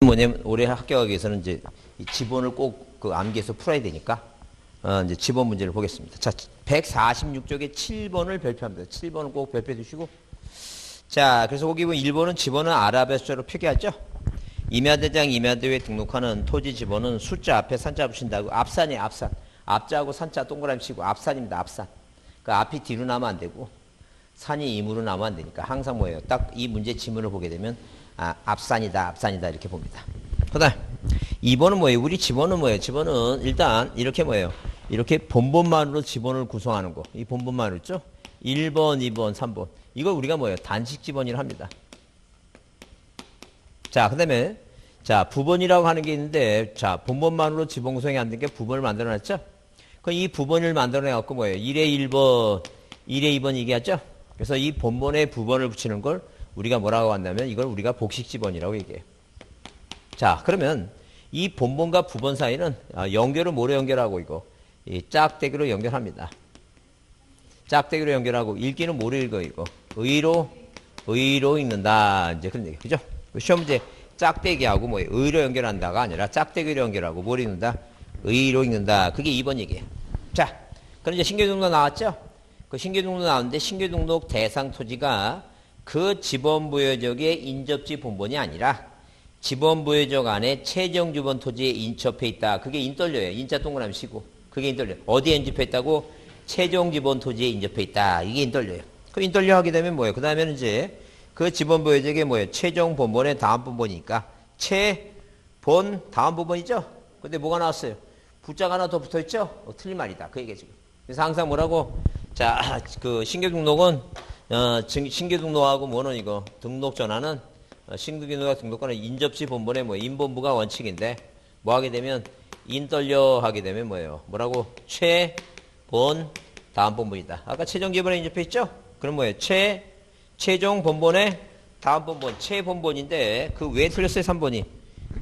뭐냐면 올해 합격하기 위해서는 이제 이 지본을 꼭 그 암기해서 풀어야 되니까 이제 지본 문제를 보겠습니다. 자, 146쪽에 7번을 별표합니다. 7번을 꼭 별표해 두시고, 자, 그래서 거기 보면 1번은 지본은 아라비아 숫자로 표기하죠. 임야대장 임야대에 등록하는 토지 지본은 숫자 앞에 산자 붙인다고. 앞산이에요. 앞산. 앞자하고 산자 동그라미 치고 앞산입니다. 앞산. 그 앞이 뒤로 나면 안 되고 산이 임으로 나면 안 되니까 항상 뭐예요? 딱 이 문제 지문을 보게 되면 앞산이다, 앞산이다 이렇게 봅니다. 그다음 2번은 뭐예요? 우리 지본은 뭐예요? 지본은 일단 이렇게 뭐예요? 이렇게 본본만으로 지본을 구성하는 거. 이 본본만으로 있죠? 1번, 2번, 3번. 이걸 우리가 뭐예요? 단식 지본이라 합니다. 자, 그다음에 자, 부본이라고 하는 게 있는데, 자, 본본만으로 지본 구성이 안 된 게 부본을 만들어 놨죠? 그럼 이 부본을 만들어 내 갖고 뭐예요? 1에 1번, 1에 2번 얘기하죠? 그래서 이 본본에 부본을 붙이는 걸 우리가 뭐라고 한다면 이걸 우리가 복식 지본이라고 얘기해요. 자, 그러면 이 본본과 부본 사이는 연결을 뭐로 연결하고 이거 이 짝대기로 연결합니다. 짝대기로 연결하고 읽기는 뭐로 읽어 이거 의로 읽는다 이제 그런 얘기 그죠? 시험 문제 짝대기하고 뭐 의로 연결한다가 아니라 짝대기로 연결하고 뭘 읽는다 의로 읽는다 그게 2번 얘기예요. 자, 그럼 이제 신규등록 나왔죠? 그 신규등록 나왔는데 신규등록 대상 토지가 그 지번부여적의 인접지 본본이 아니라 지번부여적 안에 최정지번 토지에 인접해 있다. 그게 인떨려요. 인자 동그라미 치고. 그게 인떨려. 어디에 인접해 있다고? 최정지번 토지에 인접해 있다. 이게 인떨려요. 그 인떨려 하게 되면 뭐예요? 그 다음에는 이제 그 지번부여적에 뭐예요? 최종 본본의 다음 본본이니까 최본 다음 본본이죠? 근데 뭐가 나왔어요? 부자가 하나 더 붙어 있죠? 틀린 말이다. 그 얘기죠. 그래서 항상 뭐라고? 자, 그 신규 등록은 신규 등록하고 뭐는 이거 등록 전환은 신규등록 등록과는 인접시 본본의 뭐 인본부가 원칙인데 뭐 하게 되면 인떨려 하게 되면 뭐예요? 뭐라고? 최본 다음 본본이다. 아까 최종 기본에 인접해 있죠? 그럼 뭐예요? 최종 본본의 다음 본본 최본본인데 그 왜 틀렸어요? 3번이.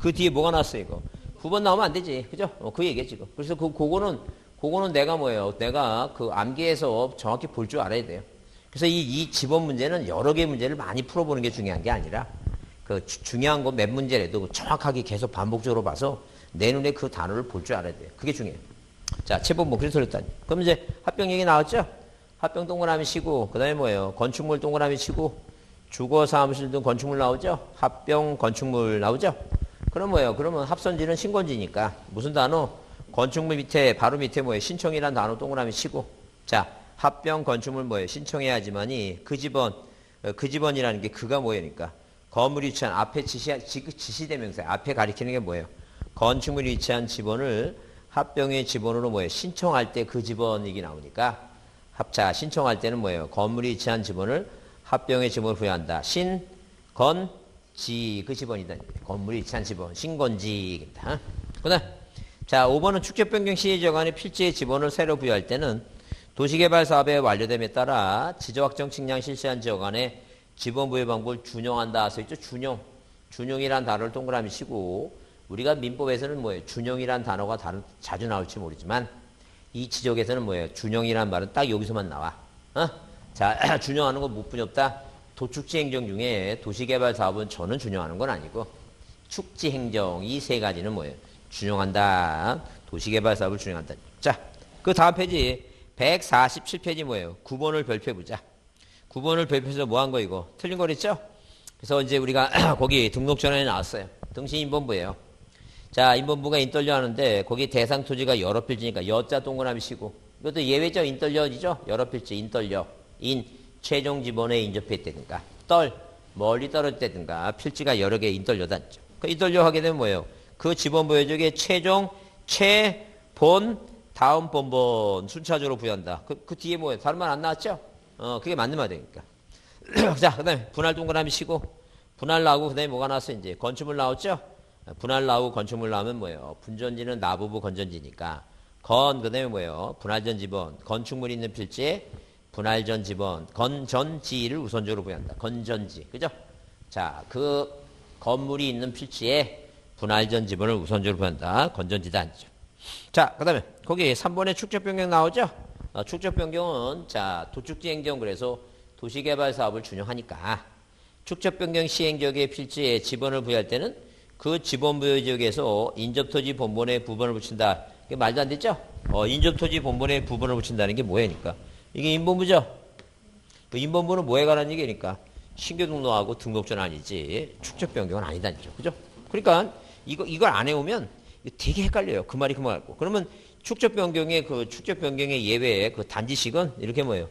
그 뒤에 뭐가 나왔어요? 이거. 9번 나오면 안 되지. 그죠? 그 얘기야 지금. 그래서 그거는 내가 뭐예요? 내가 그 암기해서 정확히 볼 줄 알아야 돼요. 그래서 이 지본 문제는 여러 개의 문제를 많이 풀어보는 게 중요한 게 아니라 그 중요한 거 몇 문제라도 정확하게 계속 반복적으로 봐서 내 눈에 그 단어를 볼 줄 알아야 돼요. 그게 중요해요. 자, 최본본 그래서 그랬다니. 그럼 이제 합병 얘기 나왔죠? 합병 동그라미 치고 그 다음에 뭐예요? 건축물 동그라미 치고 주거 사무실 등 건축물 나오죠? 합병 건축물 나오죠? 그럼 뭐예요? 그러면 합선지는 신건지니까 무슨 단어? 건축물 밑에 바로 밑에 뭐예요? 신청이란 단어 동그라미 치고 자, 합병 건축물 뭐예요? 신청해야지만이 그 집원이라는 게 그가 뭐예요니까 건물이 위치한 앞에 지시대명사 앞에 가리키는 게 뭐예요? 건축물이 위치한 지번을 합병의 지번으로 뭐예요? 신청할 때 그 지번이기 나오니까 합자 신청할 때는 뭐예요? 건물이 위치한 지번을 합병의 지번으로 부여한다. 신건지 그 지번이다. 건물이 위치한 지번 신건지입니다. 그다음 자 5번은 축적 변경 시의 정안의 필지의 지번을 새로 부여할 때는 도시개발 사업의 완료됨에 따라 지적확정 측량 실시한 지역 안에 지번 부여 방법을 준용한다. 써 있죠. 준용이란 단어를 동그라미 치고 우리가 민법에서는 뭐예요? 준용이란 단어가 자주 나올지 모르지만 이 지적에서는 뭐예요? 준용이란 말은 딱 여기서만 나와. 자, 준용하는 건 무뿐이 없다. 도축지 행정 중에 도시개발 사업은 저는 준용하는 건 아니고 축지 행정 이 세 가지는 뭐예요? 준용한다. 도시개발 사업을 준용한다. 자, 그 다음 페이지 147페이지 뭐예요? 9번을 별표해보자. 9번을 별표해서 뭐 한 거 이거? 틀린 거 그랬죠? 그래서 이제 우리가 거기 등록 전환이 나왔어요. 등신 인본부예요. 자, 인본부가 인떨려 하는데 거기 대상 토지가 여러 필지니까 여자 동그라미 치고 이것도 예외죠? 인떨려지죠? 여러 필지 인떨려. 최종 지번에 인접했다든가 멀리 떨어졌다든가 필지가 여러 개 인떨려다죠. 그 인떨려 하게 되면 뭐예요? 그 지번 부여적에 최본 다음 본본 순차적으로 부여한다. 그 뒤에 뭐예요? 다른 말 안 나왔죠? 그게 맞는 말이니까. 자, 그 다음에 분할 동그라미 치고, 분할 나오고, 그 다음에 뭐가 나왔어요? 이제 건축물 나왔죠? 분할 나오고 건축물 나오면 뭐예요? 분전지는 나부부 건전지니까. 그 다음에 뭐예요? 분할전 지번. 건축물이 있는 필지에 분할전 지번. 건전지를 우선적으로 부여한다. 건전지. 그죠? 자, 그 건물이 있는 필지에 분할전 지번을 우선적으로 부여한다. 건전지다. 아니죠. 자, 그 다음에 거기 3번에 축적 변경 나오죠? 축적 변경은 자 도축지 행정 그래서 도시개발 사업을 준용하니까 축적 변경 시행지역의 필지에 지번을 부여할 때는 그 지번부여 지역에서 인접토지 본본에 부번을 붙인다. 이게 말도 안 됐죠? 인접토지 본본에 부번을 붙인다는 게 뭐예니까? 이게 인본부죠? 그 인본부는 뭐에 관한 얘기니까? 신규 등록하고 등록전 아니지. 축적 변경은 아니다죠. 그죠? 그러니까 이걸 안 해오면 되게 헷갈려요. 그 말이 그 말 같고. 그러면 축적 변경의 예외의 그 단지식은 이렇게 뭐예요?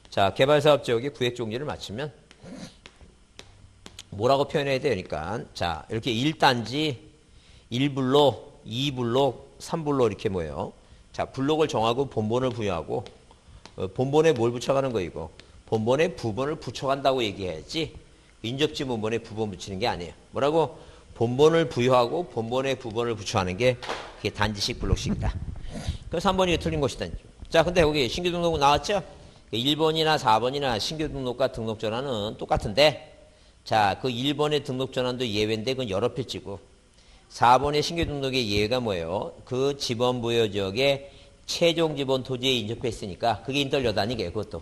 자, 개발사업 지역의 구획 종지를 마치면 뭐라고 표현해야 되니까 자, 이렇게 1단지, 1블록, 2블록, 3블록 이렇게 뭐예요? 자, 블록을 정하고 본본을 부여하고 본본에 뭘 붙여가는 거이고 본본에 부본을 붙여간다고 얘기해야지 인접지 본본에 부본 붙이는 게 아니에요. 뭐라고? 본본을 부여하고 본본에 부본을 붙여하는 게 그게 단지식 블록식이다. 그래서 3번이 틀린 것이다. 자, 근데 여기 신규 등록은 나왔죠? 1번이나 4번이나 신규 등록과 등록 전환은 똑같은데 자, 그 1번의 등록 전환도 예외인데 그건 여러 필지고 4번의 신규 등록의 예외가 뭐예요? 그 지번 부여 지역에 최종 지번 토지에 인접해 있으니까 그게 인떨려다 아니게요, 그것도.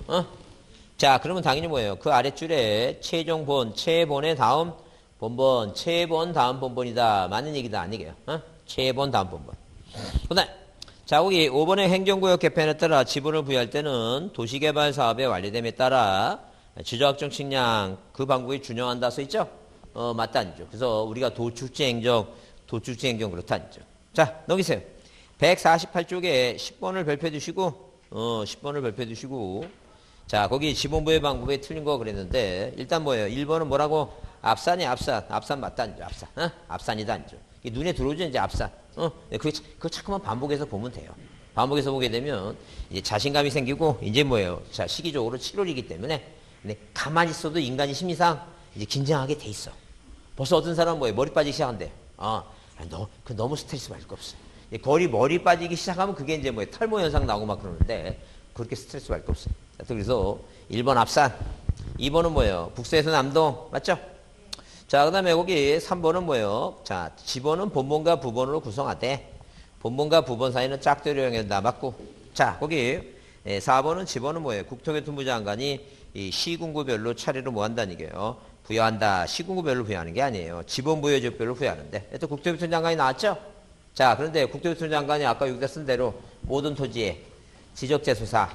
자, 그러면 당연히 뭐예요? 그 아랫줄에 최종본, 최본의 다음 본본, 최본 다음 본본이다. 맞는 얘기다 아니게요? 최본 다음 본본. 그다음 자, 거기 5번의 행정구역 개편에 따라 지분을 부여할 때는 도시개발 사업의 완료됨에 따라 지적확정 측량 그 방법이 준용한다 써 있죠? 맞다 아니죠? 그래서 우리가 도축지 행정 그렇다 아니죠? 자, 넘기세요. 148쪽에 10번을 별표해 두시고 10번을 별표해 두시고 자, 거기 지본부의 방법에 틀린 거 그랬는데 일단 뭐예요? 1번은 뭐라고? 앞산이 앞산 맞다 아니죠? 앞산. 앞산이다 아니죠? 눈에 들어오죠, 이제 앞산. 그거 자꾸만 반복해서 보면 돼요. 반복해서 보게 되면 이제 자신감이 생기고 이제 뭐예요? 자, 시기적으로 7월이기 때문에 근데 가만히 있어도 인간이 심리상 이제 긴장하게 돼 있어. 벌써 어떤 사람은 뭐예요? 머리 빠지기 시작한대. 너무 스트레스 받을 거 없어. 머리 빠지기 시작하면 그게 이제 뭐예요? 탈모 현상 나오고 막 그러는데 그렇게 스트레스 받을 거 없어요. 그래서 1번 앞산, 2번은 뭐예요? 북서에서 남동, 맞죠? 자, 그 다음에 거기 3번은 뭐예요? 자, 지번은 본본과 부본으로 구성하되 본본과 부본 사이는 짝대로형에 남았고 자, 거기 4번은 지번은 뭐예요? 국토교통부 장관이 이 시군구별로 차례로 뭐 한다는 얘기예요? 부여한다. 시군구별로 부여하는 게 아니에요. 지번 부여 지역별로 부여하는데 또 국토교통부 장관이 나왔죠? 자, 그런데 국토교통부 장관이 아까 여기다 쓴 대로 모든 토지에 지적재소사,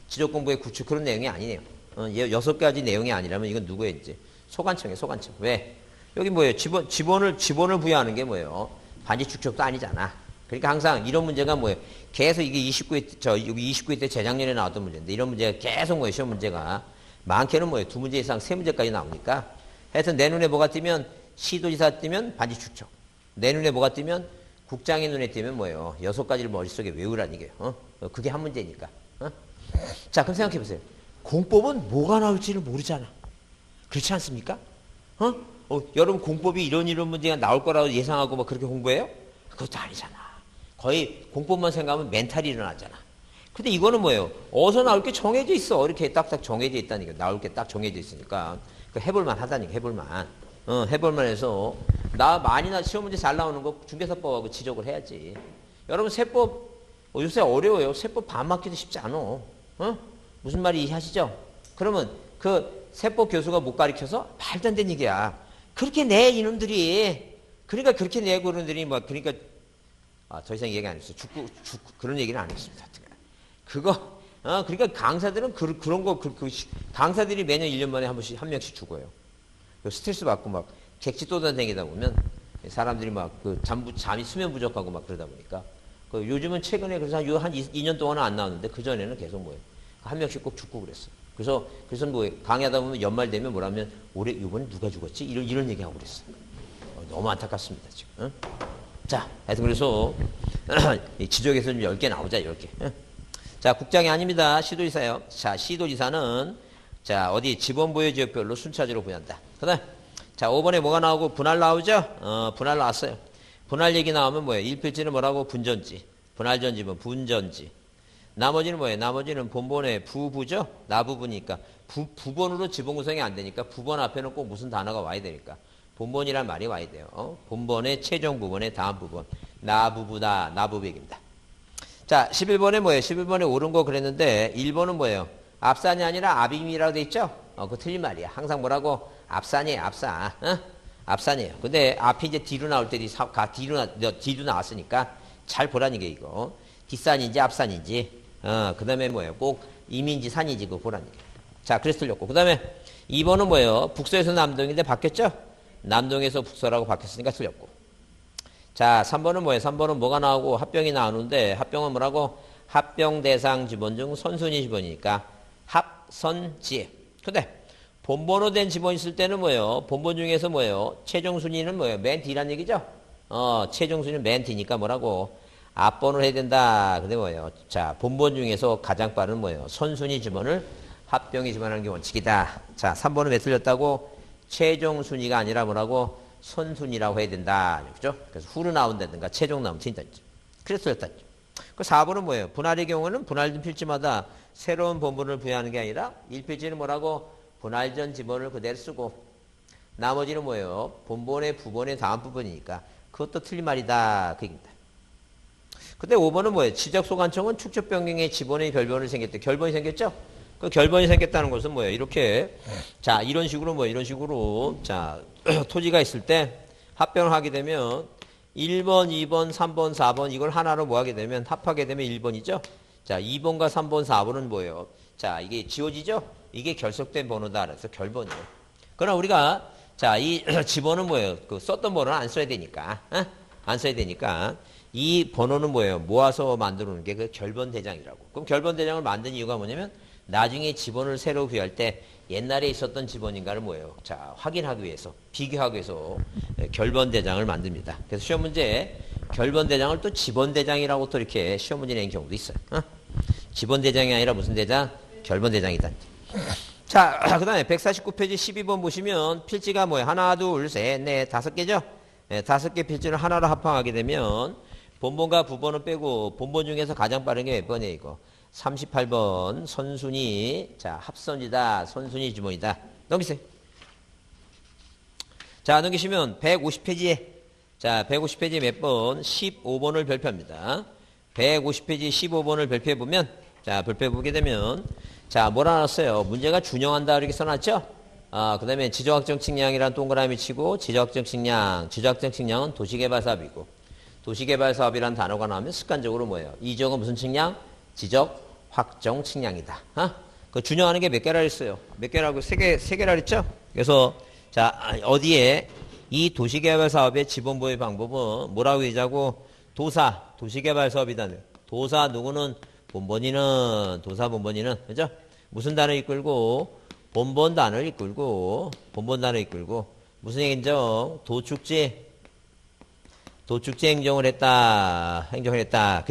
지적공부의 구축 그런 내용이 아니네요. 6가지 내용이 아니라면 이건 누구의 이제 소관청이에요, 소관청. 왜? 여기 뭐예요? 지번을 부여하는 게 뭐예요? 반지 축적도 아니잖아. 그러니까 항상 이런 문제가 뭐예요? 계속 이게 여기 29회 때 재작년에 나왔던 문제인데 이런 문제가 계속 뭐예요? 시험 문제가. 많게는 뭐예요? 2문제 이상 3문제까지 나오니까 하여튼 내 눈에 뭐가 띄면 시도지사 띄면 반지 축적. 내 눈에 뭐가 띄면 국장의 눈에 띄면 뭐예요? 6가지를 머릿속에 외우라는 얘기예요. 그게 한 문제니까. 자, 그럼 생각해 보세요. 공법은 뭐가 나올지를 모르잖아. 그렇지 않습니까? 여러분 공법이 이런 문제가 나올 거라고 예상하고 막 그렇게 공부해요? 그것도 아니잖아. 거의 공법만 생각하면 멘탈이 일어나잖아. 근데 이거는 뭐예요? 어디서 나올 게 정해져 있어. 이렇게 딱딱 정해져 있다니까. 나올 게 딱 정해져 있으니까. 해볼만 하다니까, 해볼만. 해볼만 해서. 많이나 시험 문제 잘 나오는 거 중개사법하고 지적을 해야지. 여러분 세법, 요새 어려워요. 세법 반 맞기도 쉽지 않아. 무슨 말이 이해하시죠? 그러면 그 세법 교수가 못 가르쳐서 말도 안 되는 얘기야. 그렇게 내 이놈들이. 그러니까 그렇게 내고 그런들이 뭐, 그러니까, 더 이상 얘기 안 했어요. 그런 얘기는 안 했습니다. 그러니까 강사들은 그런 거, 강사들이 매년 1년 만에 한 명씩 죽어요. 스트레스 받고 막 객지 떠다니다 보면 사람들이 막 잠이 수면 부족하고 막 그러다 보니까 요즘은 최근에 그래서 한 2년 동안은 안 나왔는데 그전에는 계속 뭐예요. 한 명씩 꼭 죽고 그랬어. 그래서 뭐 강의하다 보면 연말 되면 뭐라면 올해 이번에 누가 죽었지? 이런 얘기하고 그랬어. 너무 안타깝습니다, 지금. 자, 하여튼 그래서 지적에서 좀 10개 나오자, 10개. 자, 국장이 아닙니다. 시도지사예요. 자, 시도지사는 자, 어디 지번부여 지역별로 순차적으로 부여한다. 그다음 자, 5번에 뭐가 나오고 분할 나오죠? 분할 나왔어요. 분할 얘기 나오면 뭐예요? 1필지는 뭐라고? 분전지. 분할전지면 분전지. 나머지는 뭐예요? 나머지는 본본의 부부죠? 나부부니까. 부본으로 지번 구성이 안 되니까 부본 앞에는 꼭 무슨 단어가 와야 되니까. 본본이란 말이 와야 돼요. 본본의 최종 부분의 다음 부분. 나부부다. 나부백입니다. 자, 11번에 뭐예요? 11번에 옳은 거 그랬는데 1번은 뭐예요? 앞산이 아니라 앞임이라고 돼 있죠? 그거 틀린 말이야. 항상 뭐라고? 앞산이에요, 앞산. 앞산이에요. 근데 앞이 이제 뒤로 나올 때 뒤로 나왔으니까 잘 보라는 게 이거. 뒷산인지 앞산인지. 그 다음에 뭐예요? 꼭 임인지 산인지 그거 보라는 게. 자, 그래서 틀렸고. 그 다음에 2번은 뭐예요? 북서에서 남동인데 바뀌었죠? 남동에서 북서라고 바뀌었으니까 틀렸고. 자, 3번은 뭐예요? 3번은 뭐가 나오고 합병이 나오는데 합병은 뭐라고? 합병 대상 지번 중 선순위 지번이니까 합선지. 근데 본번호 된 지번 있을 때는 뭐예요? 본번 중에서 뭐예요? 최종 순위는 뭐예요? 맨 뒤란 얘기죠? 최종 순위는 맨 뒤니까 뭐라고? 앞번호를 해야 된다. 근데 뭐예요? 자, 본번 중에서 가장 빠른 뭐예요? 선순위 지번을 합병이 지번하는 게 원칙이다. 자, 3번은 왜 틀렸다고? 최종 순위가 아니라 뭐라고? 선순위라고 해야 된다. 그죠? 그래서 후로 나온다든가 최종 나오면 틀린다. 그래서 틀렸다. 그 4번은 뭐예요? 분할의 경우는 분할된 필지마다 새로운 본번을 부여하는 게 아니라 1필지는 뭐라고? 분할 전 지번을 그대로 쓰고 나머지는 뭐예요? 본번의 부번의 다음 부분이니까 그것도 틀린 말이다. 그 얘기입니다. 근데 5번은 뭐예요? 지적소관청은 축적 변경의 지번의 결번이 생겼대. 결번이 생겼죠? 그 결번이 생겼다는 것은 뭐예요? 이렇게 자 이런 식으로 이런 식으로 자 토지가 있을 때 합병을 하게 되면 1번, 2번, 3번, 4번 이걸 하나로 뭐 하게 되면 합하게 되면 1번이죠? 자 2번과 3번, 4번은 뭐예요? 자 이게 지워지죠? 이게 결석된 번호다. 그래서 결번이에요. 그러나 우리가 자 이 지번은 뭐예요? 그 썼던 번호는 안 써야 되니까 안 써야 되니까 이 번호는 뭐예요? 모아서 만드는 게 그 결번 대장이라고. 그럼 결번 대장을 만든 이유가 뭐냐면 나중에 지번을 새로 부여할 때 옛날에 있었던 지번인가를 뭐예요? 자 확인하기 위해서 비교하기 위해서 결번 대장을 만듭니다. 그래서 시험 문제에 결번 대장을 또 지번 대장이라고 또 이렇게 시험 문제 내는 경우도 있어요. 지번 대장이 아니라 무슨 대장? 결번 대장이다. 자, 그 다음에 149페이지 12번 보시면 필지가 뭐예요? 하나, 둘, 셋, 넷, 5개죠? 네, 5개 필지를 하나로 합항하게 되면 본번과 부번을 빼고 본번 중에서 가장 빠른 게 몇 번이에요, 이거? 38번 선순위. 자, 합선이다. 선순위 지번이다. 넘기세요. 자, 넘기시면 150페이지에 자, 150페이지 몇 번? 15번을 별표합니다. 150페이지 15번을 별표해 보면 자, 별표해 보게 되면 자, 뭐라 나왔어요? 문제가 준용한다 이렇게 써놨죠? 그 다음에 지적확정 측량이라는 동그라미 치고 지적확정 측량은 도시개발 사업이고 도시개발 사업이라는 단어가 나오면 습관적으로 뭐예요? 이적은 무슨 측량? 지적 확정 측량이다. 그 준용하는 게 몇 개라 했어요? 몇 개라고? 세 개라 했죠? 그래서 자, 어디에 이 도시개발 사업의 지번 부여 방법은 뭐라고 얘기하고 도시개발 사업이다는 도사 누구는 도사 본번이는 그죠? 무슨 단어 이끌고 본번 단어를 이끌고 무슨 행정 도축지 행정을 했다. 그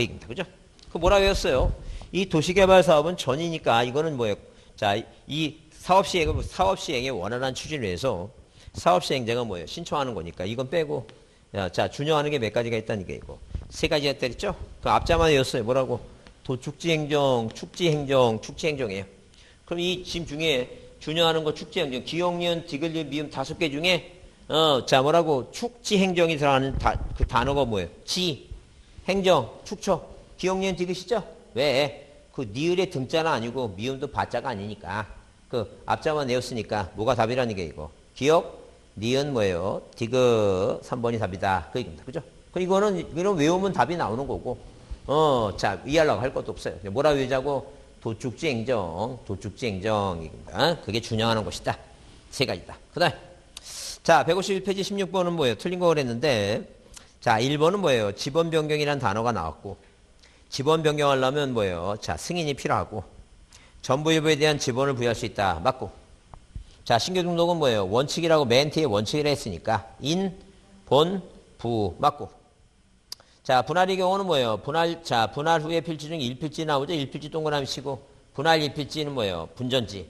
얘기입니다. 그죠? 그 뭐라고 했어요? 이 도시개발 사업은 전이니까 이거는 뭐예요? 자, 이 사업 시행의 원활한 추진을 위해서 사업 시행자가 뭐예요? 신청하는 거니까 이건 빼고 자, 준용하는 게 몇 가지가 있다는 게 이거. 3가지가 때렸죠? 그 앞자만 외웠어요. 뭐라고? 도축지행정, 축지행정이에요. 그럼 이 지금 중에 준용하는 거 축지행정, 기역, 니은, 디귿, 리을, 미음 5개 중에 자 뭐라고? 축지행정이 들어가는 그 단어가 뭐예요? 행정, 축처, 기역, 니은, 디귿이죠? 왜? 그 니을의 등자는 아니고 미음도 바자가 아니니까 그 앞자만 외웠으니까 뭐가 답이라는 게 이거. 기역, 니은 뭐예요? 디귿 3번이 답이다. 그 얘기입니다. 그죠? 이거는 외우면 답이 나오는 거고 자, 이해하려고 할 것도 없어요. 뭐라 외우자고? 도축지행정입니다. 그게 준용하는 것이다. 3가지다. 그 다음 자, 151페이지 16번은 뭐예요? 틀린 거 그랬는데 자, 1번은 뭐예요? 지번 변경이라는 단어가 나왔고 지번 변경하려면 뭐예요? 자, 승인이 필요하고 전부 일부에 대한 지번을 부여할 수 있다. 맞고 자, 신규 등록은 뭐예요? 원칙이라고 맨 뒤에 원칙이라 했으니까 인, 본, 부 맞고 자, 분할의 경우는 뭐예요? 분할 후에 필지 중 1필지 나오죠? 1필지 동그라미 치고 분할 1필지는 뭐예요? 분전지.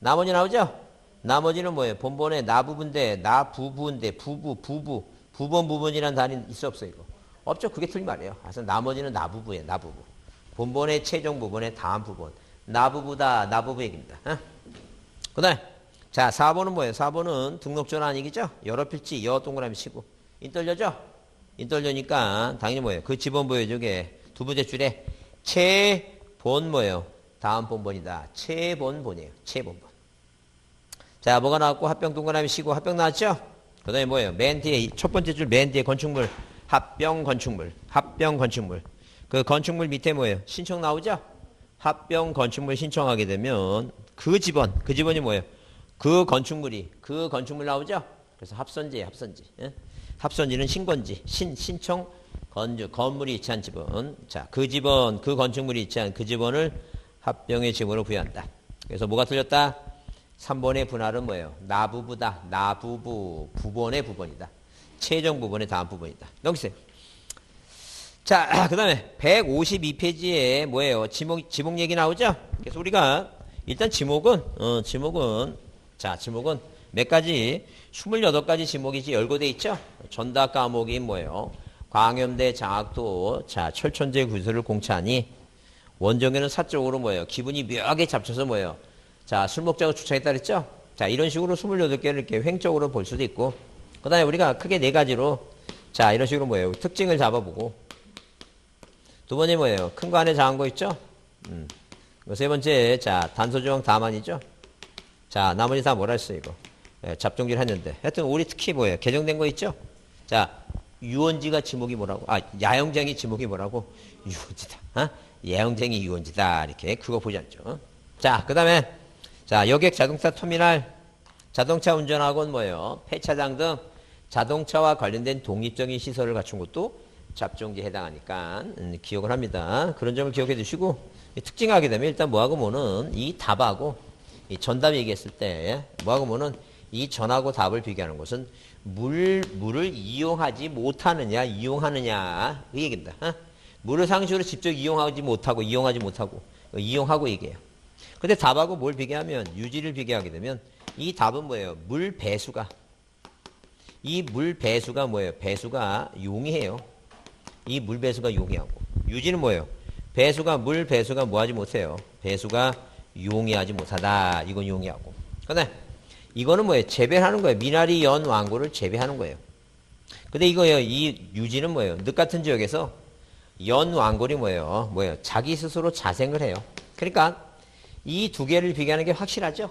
나머지 나오죠? 나머지는 뭐예요? 본번에 나부분대, 나부부인데 부번 부분이라는 단위 있어 없어요? 이거? 없죠? 그게 틀린 말이에요. 그래서 나머지는 나부부예요. 나부부. 본번의 최종 부분의 다음 부분. 나부부다. 나부부 얘기입니다. 그 다음에 자, 4번은 뭐예요? 4번은 등록전 아니겠죠? 여러 필지, 여 동그라미 치고 인떨려죠? 인떨려니까 당연히 뭐예요? 그 지번 보여주게 두 번째 줄에 최본 뭐예요? 다음 본번이다. 최본본이에요. 최본본. 자, 뭐가 나왔고 합병 동그라미 치고 합병 나왔죠? 그 다음에 뭐예요? 맨 뒤에, 첫 번째 줄 맨 뒤에 건축물. 합병 건축물. 합병 건축물. 그 건축물 밑에 뭐예요? 신청 나오죠? 합병 건축물 신청하게 되면 그 집원이 뭐예요? 그 건축물 나오죠? 그래서 합선지예요, 합선지. 예? 합선지는 신건지, 신청 건물이 위치한 집원. 자, 그 집원, 그 건축물이 위치한 그 집원을 합병의 집원으로 부여한다. 그래서 뭐가 틀렸다? 3번의 분할은 뭐예요? 나부부다. 나부부. 부번의 부번이다. 최종 부번의 다음 부번이다. 넘기세요. 자, 그 다음에 152페이지에 뭐예요? 지목 얘기 나오죠? 그래서 우리가 일단 지목은 몇 가지? 28가지 지목이지 열거돼 있죠? 전답 과목이 뭐예요? 광염대 장학도, 자, 철천제 구설을 공차하니 원정에는 사적으로 뭐예요? 기분이 묘하게 잡쳐서 뭐예요? 자, 술 먹자고 주차했다 그랬죠? 자, 이런 식으로 28개를 이렇게 횡적으로 볼 수도 있고, 그 다음에 우리가 크게 4가지로, 자, 이런 식으로 뭐예요? 특징을 잡아보고, 두 번째 뭐예요? 큰 거 안에 작은 거 있죠? 세 번째, 자, 단서조항 다만이죠? 자, 나머지 다 뭐라 했어요, 이거? 예, 잡종질 했는데. 하여튼, 우리 특히 뭐예요? 개정된 거 있죠? 자, 유원지가 지목이 뭐라고? 아, 야영쟁이 지목이 뭐라고? 유원지다. 어? 야영쟁이 유원지다. 이렇게. 그거 보지 않죠? 자, 그 다음에, 자, 여객 자동차 터미널, 자동차 운전학원 뭐예요? 폐차장 등 자동차와 관련된 독립적인 시설을 갖춘 것도 잡종지에 해당하니까 기억을 합니다. 그런 점을 기억해 두시고 특징하게 되면 일단 뭐하고 뭐는 이 답하고 이 전답 얘기했을 때 뭐하고 뭐는 이 전하고 답을 비교하는 것은 물을 이용하지 못하느냐 이용하느냐 그 얘기입니다. 어? 물을 상식으로 직접 이용하지 못하고 이용하고 얘기해요. 근데 답하고 뭘 비교하면 유지를 비교하게 되면 이 답은 뭐예요? 물 배수가 뭐예요? 배수가 용이해요. 이 물 배수가 용이하고 유지는 뭐예요? 물 배수가 뭐하지 못해요? 배수가 용이하지 못하다. 이건 용이하고. 근데 이거는 뭐예요? 재배하는 거예요. 미나리 연 왕고를 재배하는 거예요. 근데 이거예요. 이 유지는 뭐예요? 늪 같은 지역에서 연 왕골이 뭐예요? 자기 스스로 자생을 해요. 그러니까 이 두 개를 비교하는 게 확실하죠?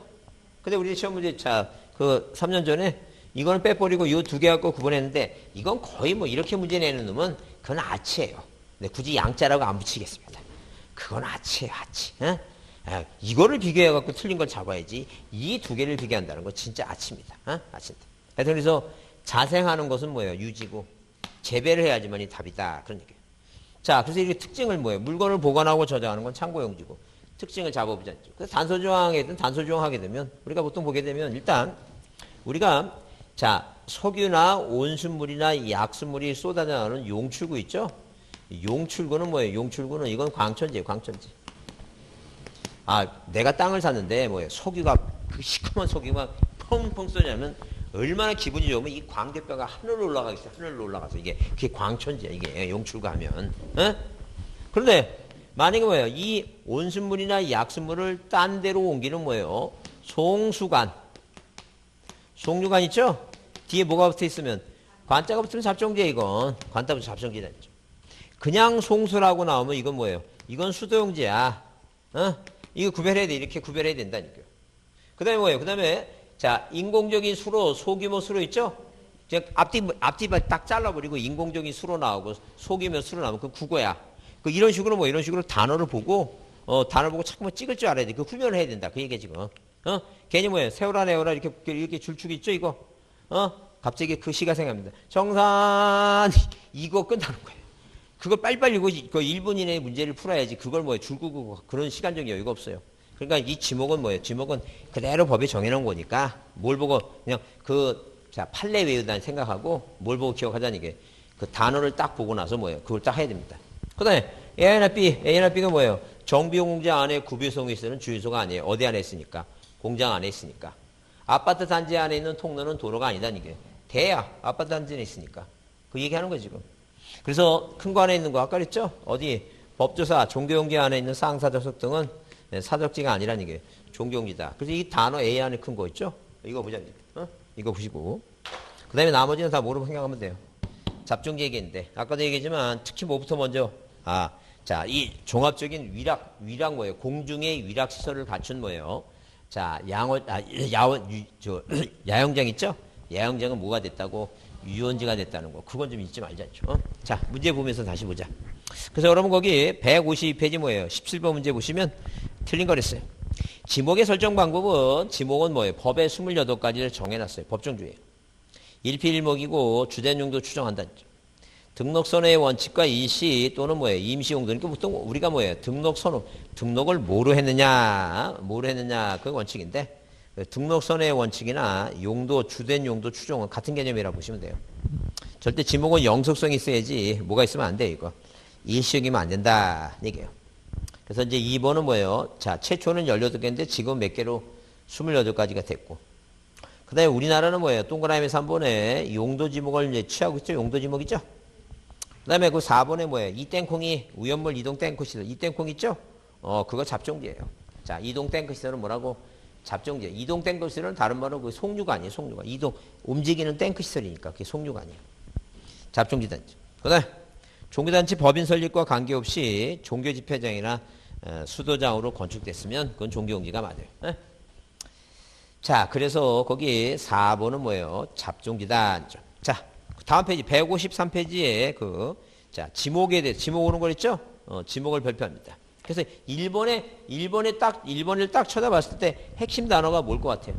근데 우리 시험 문제, 자, 그 3년 전에 이거는 빼버리고 이 두 개 갖고 구분했는데 이건 거의 뭐 이렇게 문제 내는 놈은 그건 아치예요. 근데 굳이 양자라고 안 붙이겠습니다. 그건 아치예요, 아치. 어? 아, 이거를 비교해갖고 틀린 걸 잡아야지 이 두 개를 비교한다는 거 진짜 아치입니다. 어? 아치입니다. 하여튼 그래서 자생하는 것은 뭐예요? 유지고 재배를 해야지만이 답이다. 그런 얘기예요. 자, 그래서 이게 특징을 뭐예요? 물건을 보관하고 저장하는 건 참고용지고 특징을 잡아보지 않죠. 그래서 단서조항이든 단서조항 하게 되면 우리가 보통 보게 되면 일단 우리가 자 석유나 온수물이나 약수물이 쏟아져 나오는 용출구 있죠? 용출구는 뭐예요? 용출구는 이건 광천지예요. 광천지. 아, 내가 땅을 샀는데 뭐예요? 석유가 그 시커먼 석유가 펑펑 쏟아지면 얼마나 기분이 좋으면 이 광대뼈가 하늘로 올라가겠어요. 하늘로 올라가서 이게 그게 광천지야. 이게 용출구 하면. 어? 그런데 만약에 뭐예요? 이 온수물이나 약수물을 딴 데로 옮기는 뭐예요? 송수관. 송유관 있죠? 뒤에 뭐가 붙어 있으면 관자가 붙으면 잡종지야 이건. 관자 붙으면 잡종지다 있죠. 그냥 송수라고 나오면 이건 뭐예요? 이건 수도용지야. 어? 이거 구별해야 돼. 이렇게 구별해야 된다니까요. 그 다음에 뭐예요? 그 다음에 자 인공적인 수로 소규모 수로 있죠? 앞뒤 딱 잘라버리고 인공적인 수로 나오고 소규모 수로 나오면 그 국어야. 그 이런 식으로 뭐 이런 식으로 단어를 보고 자꾸만 찍을 줄 알아야 돼. 그 구별을 해야 된다. 그 얘기야 지금. 괜히 뭐예요? 세월아 내월아 이렇게 줄축 있죠 이거. 갑자기 그 시가 생각납니다. 정산 이거 끝나는 거예요. 그걸 빨리빨리 이거 그 1분 이내에 문제를 풀어야지. 그걸 뭐예요? 줄 끄고 그런 시간적 여유가 없어요. 그러니까 이 지목은 뭐예요? 지목은 그대로 법에 정해놓은 거니까 뭘 보고 그냥 판례 외우다는 생각하고 뭘 보고 기억하자는 이게 그 단어를 딱 보고 나서 뭐예요? 그걸 딱 해야 됩니다. 그 다음에 A나 B가 뭐예요? 정비용 공장 안에 구비소음이 있는 주유소가 아니에요. 어디 안에 있으니까? 공장 안에 있으니까. 아파트 단지 안에 있는 통로는 도로가 아니다는 게. 돼야 아파트 단지 안에 있으니까. 그 얘기하는 거죠, 지금. 그래서 큰 거 안에 있는 거 아까 그랬죠? 어디? 법조사, 종교용지 안에 있는 상사적석 등은 사적지가 아니라는 게 종교용지다. 그래서 이 단어 A 안에 큰 거 있죠? 이거 보자. 이거 보시고. 그 다음에 나머지는 다 모르고 생각하면 돼요. 잡종지 얘기인데. 아까도 얘기했지만 특히 뭐부터 먼저? 자, 이 종합적인 위락 뭐예요? 공중의 위락 시설을 갖춘 뭐예요? 자, 야영장 있죠? 예항쟁은 뭐가 됐다고? 유언지가 됐다는 거. 그건 좀 잊지 말자죠. 자, 문제 보면서 다시 보자. 그래서 여러분 거기 152페이지 뭐예요? 17번 문제 보시면 틀린 거랬어요. 지목의 설정 방법은 지목은 뭐예요? 법의 28가지를 정해놨어요. 법정주의예요. 일필일목이고 주된 용도 추정한다. 등록선호의 원칙과 일시 또는 뭐예요? 임시용도. 그러니까 보통 우리가 뭐예요? 등록선호. 등록을 뭐로 했느냐? 그 원칙인데 등록선호의 원칙이나 용도, 주된 용도 추정은 같은 개념이라고 보시면 돼요. 절대 지목은 영속성이 있어야지 뭐가 있으면 안 돼요. 이거. 일시용이면 안 된다. 얘기예요. 그래서 이제 2번은 뭐예요? 자, 최초는 18개인데 지금 몇 개로 28가지가 됐고. 그 다음에 우리나라는 뭐예요? 동그라미 3번에 용도 지목을 이제 취하고 있죠? 용도 지목이죠? 그 다음에 그 4번에 뭐예요? 이 땡콩이 우연물 이동 땡크시설. 이 땡콩 있죠? 그거 잡종지예요. 자, 이동 땡크시설은 뭐라고? 잡종지예요. 이동 땡크시설은 다른 말로 그 속류가 아니에요. 속류가. 이동, 움직이는 땡크시설이니까 그게 속류가 아니에요. 잡종지단지. 그 다음에 종교단체 법인 설립과 관계없이 종교집회장이나 수도장으로 건축됐으면 그건 종교용지가 맞아요. 네? 자, 그래서 거기 4번은 뭐예요? 잡종지단. 자, 다음 페이지 153페이지에 자, 지목에 대해 지목 오는 거 있죠? 지목을 발표합니다. 그래서 1번을 딱 쳐다봤을 때 핵심 단어가 뭘 것 같아요?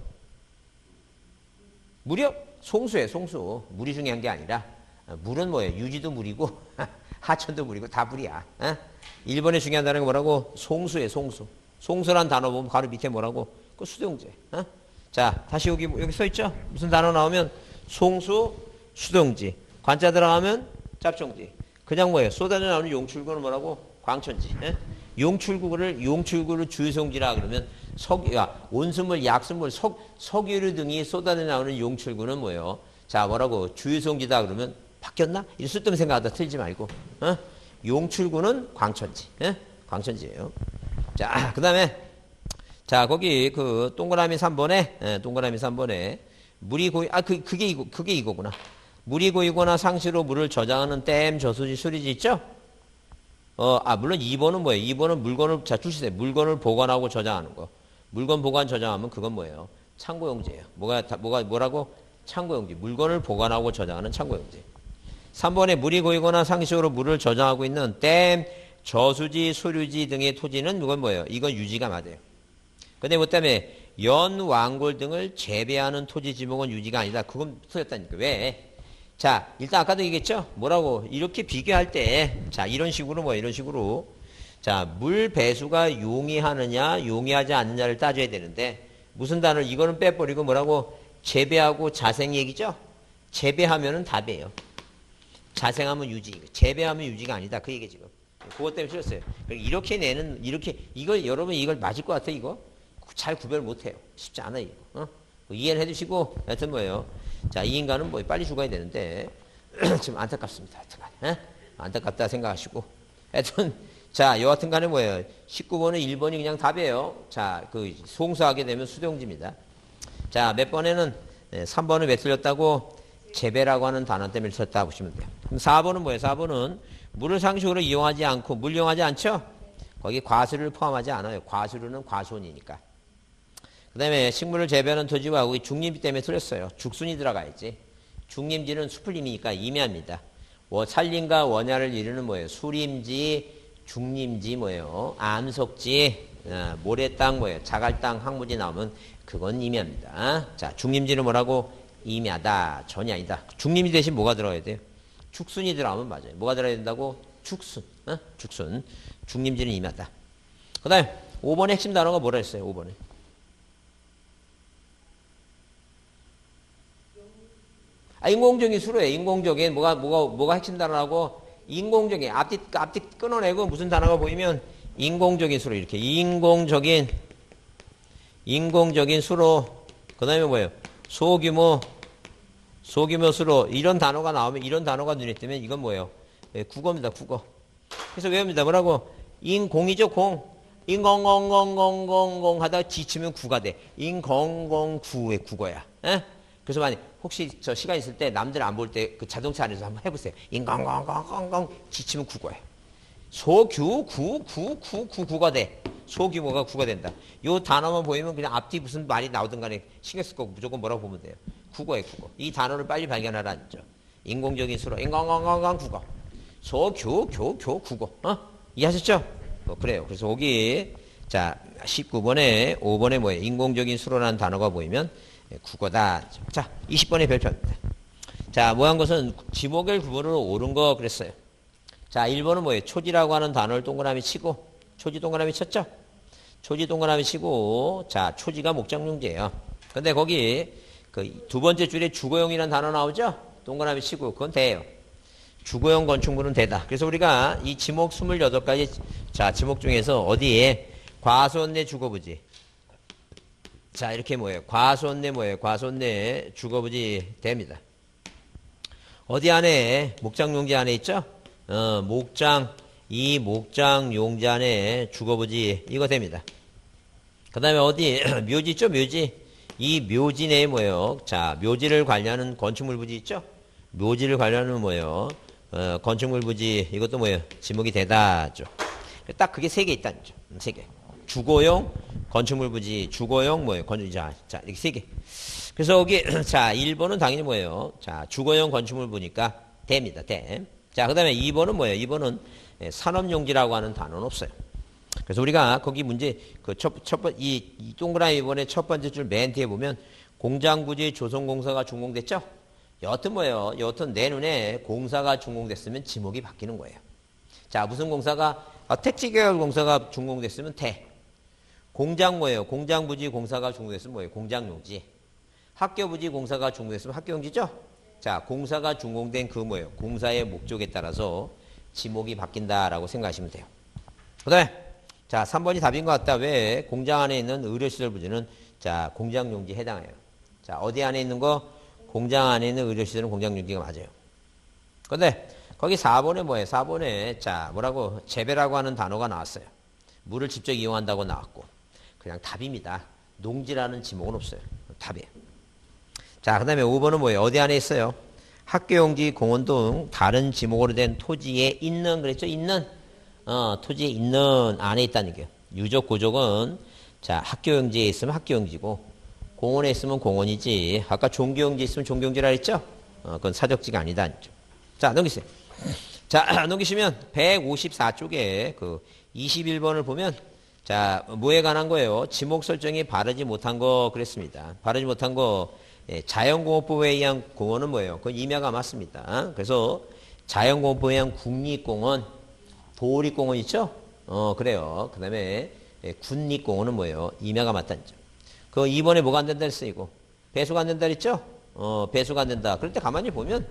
무려 송수예요, 송수. 물이 중요한 게 아니라 물은 뭐예요? 유지도 물이고 하천도 물이고 다 물이야. 1번에 중요한 단어가 뭐라고? 송수예요, 송수. 송수란 단어 보면 바로 밑에 뭐라고? 그 수동제. 자, 다시 여기 써 있죠? 무슨 단어 나오면 송수, 수동지. 관자 들어가면 잡종지. 그냥 뭐예요? 쏟아져 나오는 용출구는 뭐라고? 광천지. 용출구를 주유송지라 그러면 온수물, 약수물, 석유류 등이 쏟아져 나오는 용출구는 뭐예요? 자, 뭐라고? 주유송지다 그러면 바뀌었나? 이 쓸데없는 생각하다 틀지 말고. 용출구는 광천지. 광천지예요. 자, 그 다음에 자, 거기 동그라미 3번에 물이 고이 그게 이거구나. 물이 고이거나 상시로 물을 저장하는 댐, 저수지, 수리지 있죠? 물론 2번은 뭐예요? 2번은 물건을, 자, 출시돼. 물건을 보관하고 저장하는 거. 물건 보관 저장하면 그건 뭐예요? 창고용지예요. 뭐라고? 창고용지. 물건을 보관하고 저장하는 창고용지. 3번에 물이 고이거나 상시로 물을 저장하고 있는 댐, 저수지, 수류지 등의 토지는 이건 뭐예요? 이건 유지가 맞아요. 근데 뭐 때문에 연, 왕골 등을 재배하는 토지 지목은 유지가 아니다. 그건 틀렸다니까. 왜? 자, 일단 아까도 얘기했죠? 뭐라고? 이렇게 비교할 때, 자, 이런 식으로. 자, 물 배수가 용이하느냐, 용이하지 않느냐를 따져야 되는데, 무슨 단어를, 이거는 빼버리고 뭐라고? 재배하고 자생 얘기죠? 재배하면은 답이에요. 자생하면 유지. 재배하면 유지가 아니다. 그 얘기 지금. 그것 때문에 틀렸어요. 여러분 이걸 맞을 것 같아, 이거? 잘 구별 못해요. 쉽지 않아요, 이거. 이해를 해주시고, 하여튼 뭐예요? 자, 이 인간은 뭐 빨리 죽어야 되는데, 지금 안타깝습니다. 하여튼, 안타깝다 생각하시고. 하여튼, 자, 여하튼 간에 뭐예요? 19번은 1번이 그냥 답이에요. 자, 송수하게 되면 수동지입니다. 자, 몇 번에는, 3번은 왜 틀렸다고? 재배라고 하는 단어 때문에 틀렸다 보시면 돼요. 그럼 4번은 뭐예요? 4번은 물을 상식으로 이용하지 않고, 물 이용하지 않죠? 거기 과수를 포함하지 않아요. 과수류는 과수원이니까. 그 다음에 식물을 재배하는 토지와 거기 중림지 때문에 틀렸어요. 죽순이 들어가야지. 중림지는 수풀림이니까 임야입니다. 산림과 원야를 이루는 뭐예요? 수림지, 중림지 뭐예요? 암석지, 모래땅 뭐예요? 자갈땅, 항무지 나오면 그건 임야입니다. 자, 중림지는 뭐라고? 임야다. 전이 아니다. 중림지 대신 뭐가 들어가야 돼요? 죽순이 들어가면 맞아요. 뭐가 들어야 된다고? 죽순. 죽순. 중림지는 임야다. 그 다음에 5번의 핵심 단어가 뭐라 했어요? 5번에. 인공적인 수로예요. 인공적인 뭐가 핵심 단어라고? 인공적인 앞뒤 끊어내고 무슨 단어가 보이면 인공적인 수로 이렇게 인공적인 수로. 그다음에 뭐예요? 소규모 수로 이런 단어가 나오면 이런 단어가 눈에 띄면 이건 뭐예요? 국어입니다. 국어. 그래서 외웁니다. 뭐라고? 인공이죠. 공. 인공공공공공공 하다가 지치면 구가 돼. 인공공구의 국어야. 에? 그래서 만약 혹시 저 시간 있을 때 남들 안 볼 때 그 자동차 안에서 한번 해보세요. 인공공공공공 지치면 국어예요. 소규구구구구구가 돼. 소규모가 구가 된다. 요 단어만 보이면 그냥 앞뒤 무슨 말이 나오든 간에 신경 쓸 거고 무조건 뭐라고 보면 돼요. 국어에 국어. 이 단어를 빨리 발견하라는 죠. 인공적인 수로 인간간간간 국어. 소규교교 국어. 이해하셨죠? 그래요. 그래서 여기 자 19번에 5번에 뭐예요? 인공적인 수로라는 단어가 보이면 국어다. 자 20번의 별표입니다. 자 뭐한 것은 지목을 구분으로 옳은 거 그랬어요. 자 1번은 뭐예요? 초지라고 하는 단어를 동그라미 치고 초지 동그라미 쳤죠? 초지 동그라미 치고 자 초지가 목적용지예요. 근데 거기 그 두 번째 줄에 주거용이라는 단어 나오죠? 동그라미 치고 그건 돼요. 주거용 건축물은 되다. 그래서 우리가 이 지목 28가지 자 지목 중에서 어디에 과수원내 주거부지 자 이렇게 뭐예요? 과수원내 뭐예요? 과수원내 주거부지 됩니다. 어디 안에 목장용지 안에 있죠? 이 목장 용지 안에 주거부지 이거 됩니다. 그 다음에 어디 묘지 있죠? 묘지. 이 묘지 내에 뭐예요? 자 묘지를 관리하는 건축물 부지 있죠? 묘지를 관리하는 뭐예요? 건축물 부지 이것도 뭐예요? 지목이 되다죠. 딱 그게 3개 있다는 거죠. 3개. 주거용 건축물 부지 주거용 뭐예요? 자 이렇게 3개. 그래서 여기 자 1번은 당연히 뭐예요? 자 주거용 건축물 보니까 됩니다. 돼. 자 그다음에 2번은 뭐예요? 2번은 산업용지라고 하는 단어는 없어요. 그래서 우리가 거기 문제 그 이 동그라미 이번에 첫 번째 줄 맨 뒤에 보면 공장부지 조선공사가 준공됐죠? 여하튼 뭐예요? 여하튼 내 눈에 공사가 준공됐으면 지목이 바뀌는 거예요. 자 무슨 공사가 택지계열 공사가 준공됐으면 태. 공장 뭐예요? 공장부지 공사가 준공됐으면 뭐예요? 공장용지. 학교부지 공사가 준공됐으면 학교용지죠? 자 공사가 준공된 그 뭐예요? 공사의 목적에 따라서 지목이 바뀐다라고 생각하시면 돼요. 그 다음에 자 3번이 답인 것 같다. 왜? 공장 안에 있는 의료시설 부지는 자 공장용지에 해당해요. 자 어디 안에 있는 거? 공장 안에 있는 의료시설은 공장용지가 맞아요. 근데 거기 4번에 뭐예요? 4번에 자 뭐라고 재배라고 하는 단어가 나왔어요. 물을 직접 이용한다고 나왔고 그냥 답입니다. 농지라는 지목은 없어요. 답이에요. 자 그 다음에 5번은 뭐예요? 어디 안에 있어요? 학교용지, 공원 등 다른 지목으로 된 토지에 있는 그랬죠? 있는 토지에 있는 안에 있다는 얘기예요. 유적 고족은 자 학교용지에 있으면 학교용지고 공원에 있으면 공원이지. 아까 종교용지에 있으면 종교용지라 했죠? 그건 사적지가 아니다. 자 넘기세요. 자 넘기시면 154쪽에 그 21번을 보면 자 뭐에 관한 거예요? 지목 설정이 바르지 못한 거 그랬습니다. 바르지 못한 거 자연공원법에 의한 공원은 뭐예요? 그건 임야가 맞습니다. 그래서 자연공원법에 의한 국립공원, 도립공원 있죠? 그래요. 그 다음에 군립공원은 뭐예요? 임야가 맞다는 점. 그 2번에 뭐가 안 된다 했어, 이거? 배수가 안 된다 했죠? 배수가 안 된다. 그럴 때 가만히 보면,